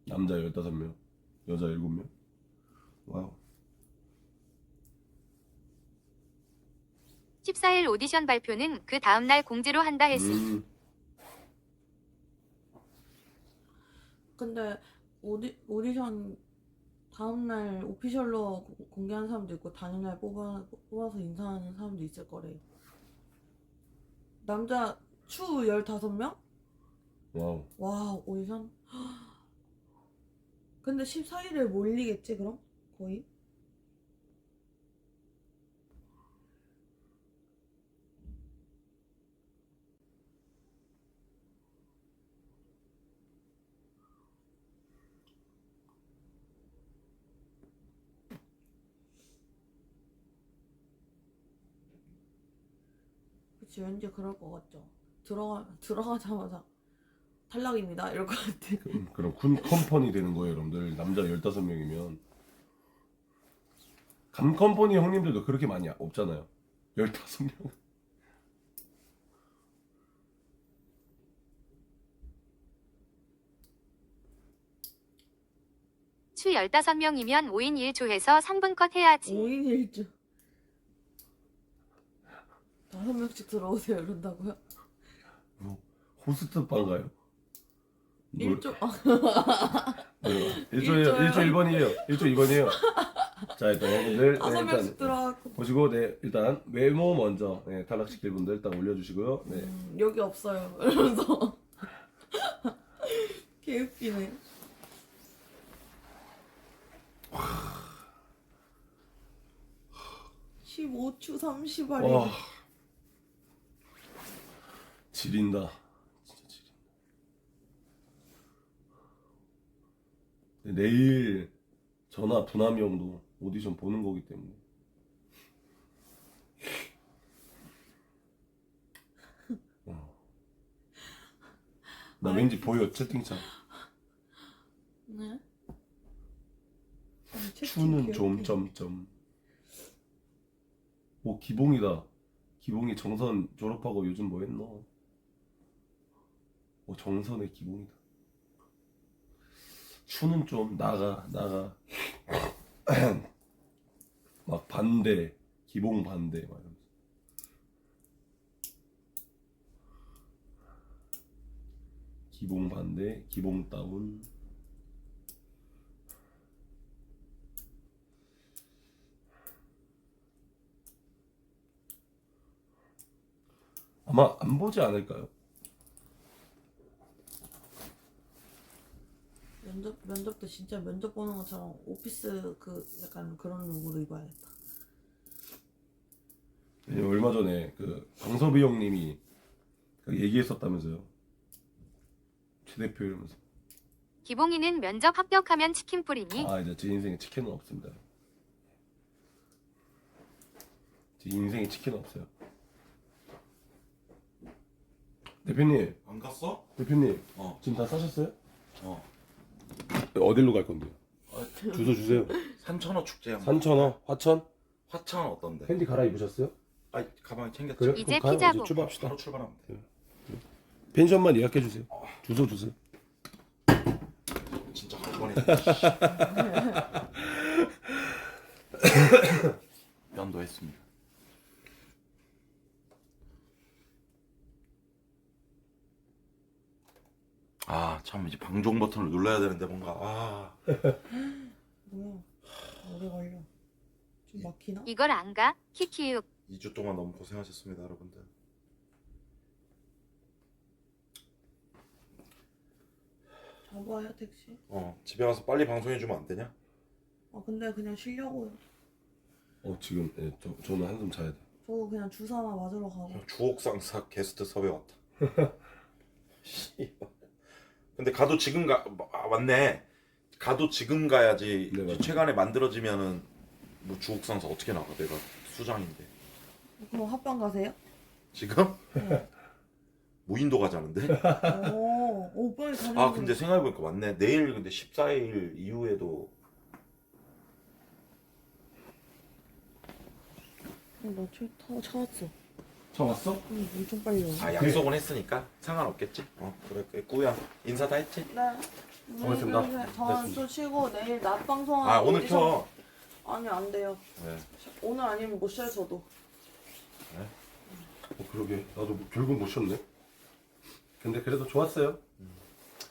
남자 15명, 여자 7명. 와우. 14일 오디션 발표는 그 다음날 공지로 한다 했음. 근데 오디션 다음날 오피셜로 공개하는 사람도 있고 당일날 뽑아서 인사하는 사람도 있을 거래. 남자 추 15명? 와우. 와, 오디션? 근데 14일에 몰리겠지 그럼? 거의? 그치, 왠지 그럴 것 같죠. 들어가자마자 탈락입니다 이럴 것 같아. 그럼 군 컴퍼니 되는 거예요 여러분들. 남자 15명이면 감 컴퍼니 형님들도 그렇게 많이 없잖아요 15명. 추 15명이면 5인 1조 해서 3분컷 해야지. 5인 1조 5명씩 들어오세요 이런다고요? 뭐 호스트 바인가요? 1조 1조 1번이에요 1조 2번이에요. 자 일단 여러분들 5명씩 일단 들어가고 보시고 네 일단 외모 먼저 네, 탈락시킬 분들 일단 올려주시고요. 네. 여기 없어요 이러면서 개웃기네. 와 15추 30알이 와 지린다 진짜 지린다. 내일 전화 부남이 형도 오디션 보는 거기 때문에 나 왠지 보여 채팅창. 네? 추는 좀 점점. 오 기봉이다. 기봉이 정선 졸업하고 요즘 뭐 했노? 오 정선의 기봉이다. 추는 좀 나가 막 반대 기봉 반대 막 이러면서. 기봉 반대 기봉 다운. 아마 안 보지 않을까요? 면접 때 진짜 면접 보는 것처럼 오피스 그 약간 그런 룩으로 입어야겠다. 왜냐면 얼마 전에 그 강섭이 형님이 그 얘기했었다면서요. 대표 이러면서. 기봉이는 면접 합격하면 치킨 뿌리니? 아 이제 제 인생에 치킨은 없습니다. 제 인생에 치킨은 없어요. 대표님, 안 갔어? 대표님, 어. 지금 다 싸셨어요? 어. 어디로 갈 건데요? 주소 주세요. 산천어 축제 한번. 산천어, 화천, 화천 어떤데? 팬티 갈아입으셨어요? 아 가방에 챙겼지. 그래? 이제 그럼 가요. 피자고. 이제 출발합시다. 바로 출발하면 돼. 펜션만 예약해 주세요. 주소 주세요. 진짜 갈 뻔했다. 면도했습니다. 아 참 이제 방종 버튼을 눌러야 되는데 뭔가 뭐야? 오래 걸려. 좀 막히나? 이걸 안 가? 키키육. 2주 동안 너무 고생하셨습니다 여러분들. 잡아요 택시? 집에 가서 빨리 방송해주면 안 되냐? 아 근데 그냥 쉬려고요. 지금 저는 한숨 자야 돼. 저도 그냥 주사나 맞으러 가고. 주옥상사 게스트 섭외 왔다. 씨발. 근데 가도 지금 맞네. 가도 지금 가야지. 네, 맞아요. 최근에 만들어지면은 뭐 주옥상사 어떻게 나가? 내가 수장인데. 그럼 합방 가세요? 지금? 무인도 가자는데? 오 빨리 가는 아 근데 생각해보니까 맞네. 내일 근데 14일 이후에도 나차 왔어. 차 왔어? 응, 엄청 빨리 와. 아 약속은 했으니까 상관없겠지? 그래 꾸야 인사 다 했지? 네. 고맙습니다. 저는 또 쉬고 내일 낮 방송. 아 오늘 켜. 아니 안 돼요. 네. 오늘 아니면 못 쉬어요 저도. 그러게. 나도 결국 못 쉬었네. 근데 그래도 좋았어요.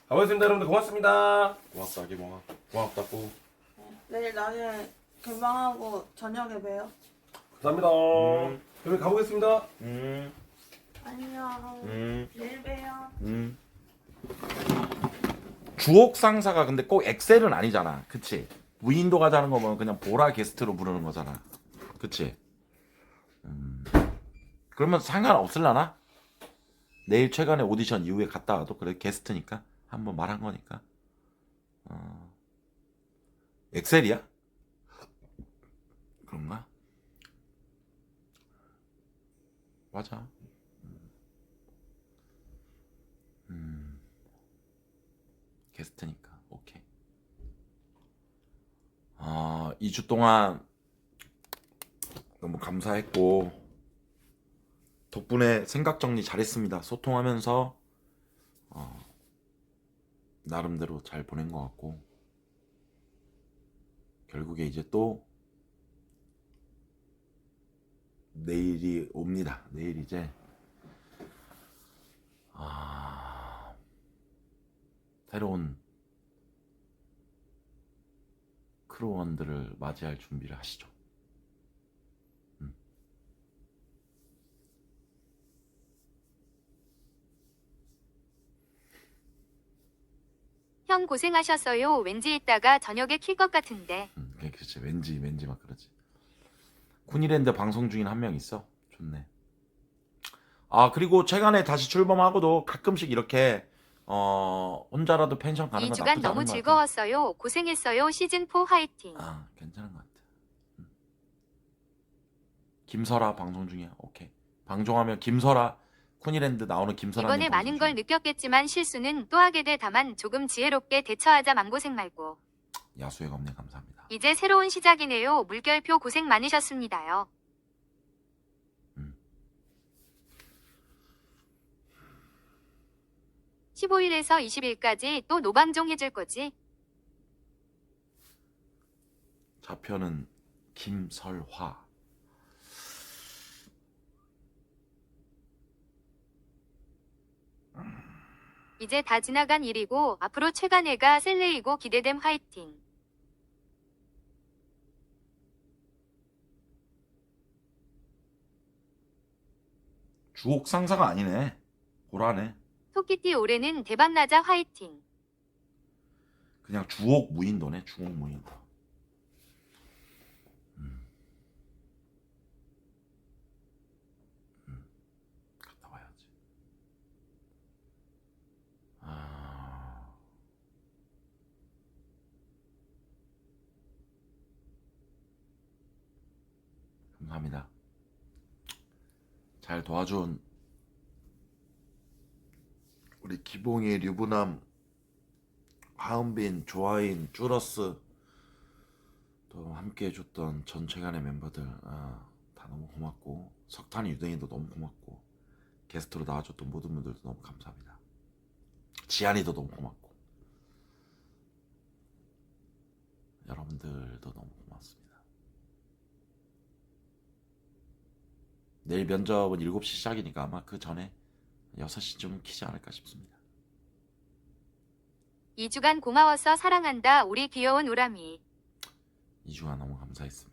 가보겠습니다 여러분들. 고맙습니다. 고맙다 기봉아. 고맙다 꾸. 내일 나중에 개방하고 저녁에 봬요. 감사합니다. 여러분 가보겠습니다. 안녕. 내일 봬요. 주옥 상사가 근데 꼭 엑셀은 아니잖아. 그치? 무인도 가자는 거면 그냥 보라 게스트로 부르는 거잖아. 그치? 그러면 상관없을라나? 내일 최근에 오디션 이후에 갔다 와도 그래 게스트니까 한번 말한 거니까. 엑셀이야? 그런가? 맞아. 게스트니까 오케이. 2주 동안 너무 감사했고 덕분에 생각 정리 잘했습니다. 소통하면서 나름대로 잘 보낸 것 같고 결국에 이제 또 내일이 옵니다. 내일 이제 새로운 크루원들을 맞이할 준비를 하시죠. 형 고생하셨어요. 왠지 이따가 저녁에 킬 것 같은데. 그렇지. 왠지 막 그러지. 쿠니랜드 방송 중인 한 명 있어. 좋네. 그리고 최근에 다시 출범하고도 가끔씩 이렇게 혼자라도 펜션 가는 건 2주간 나쁘지 너무 않은 것 같아. 즐거웠어요. 고생했어요. 시즌4 화이팅. 괜찮은 것 같아. 김설아 방송 중이야. 오케이. 방송하면 김설아 쿠니랜드 나오는 김설아. 이번에 많은 걸 느꼈겠지만 실수는 또 하게 돼. 다만 조금 지혜롭게 대처하자. 맘고생 말고. 야수의 검내 감사합니다. 이제 새로운 시작이네요. 물결표 고생 많으셨습니다요. 15일에서 20일까지 또 노방종 해줄 거지? 좌표는 김설화. 이제 다 지나간 일이고 앞으로 최간애가 셀레이고 기대됨. 화이팅. 주옥 상사가 아니네. 보라네. 토끼띠 올해는 대박나자. 화이팅. 그냥 주옥 무인도네. 주옥 무인도. 갔다 와야지. 감사합니다. 잘 도와준 우리 기봉이, 류부남, 하은빈, 조아인, 쭈러스 또 함께 해줬던 전체간의 멤버들 다 너무 고맙고, 석탄이, 유댕이도 너무 고맙고, 게스트로 나와줬던 모든 분들도 너무 감사합니다. 지한이도 너무 고맙고, 여러분들도 너무 고맙습니다. 내일 면접은 7시 시작이니까 아마 그 전에 6시쯤 키지 않을까 싶습니다. 2주간 고마워서 사랑한다 우리 귀여운 우람이. 2주간 너무 감사했습니다.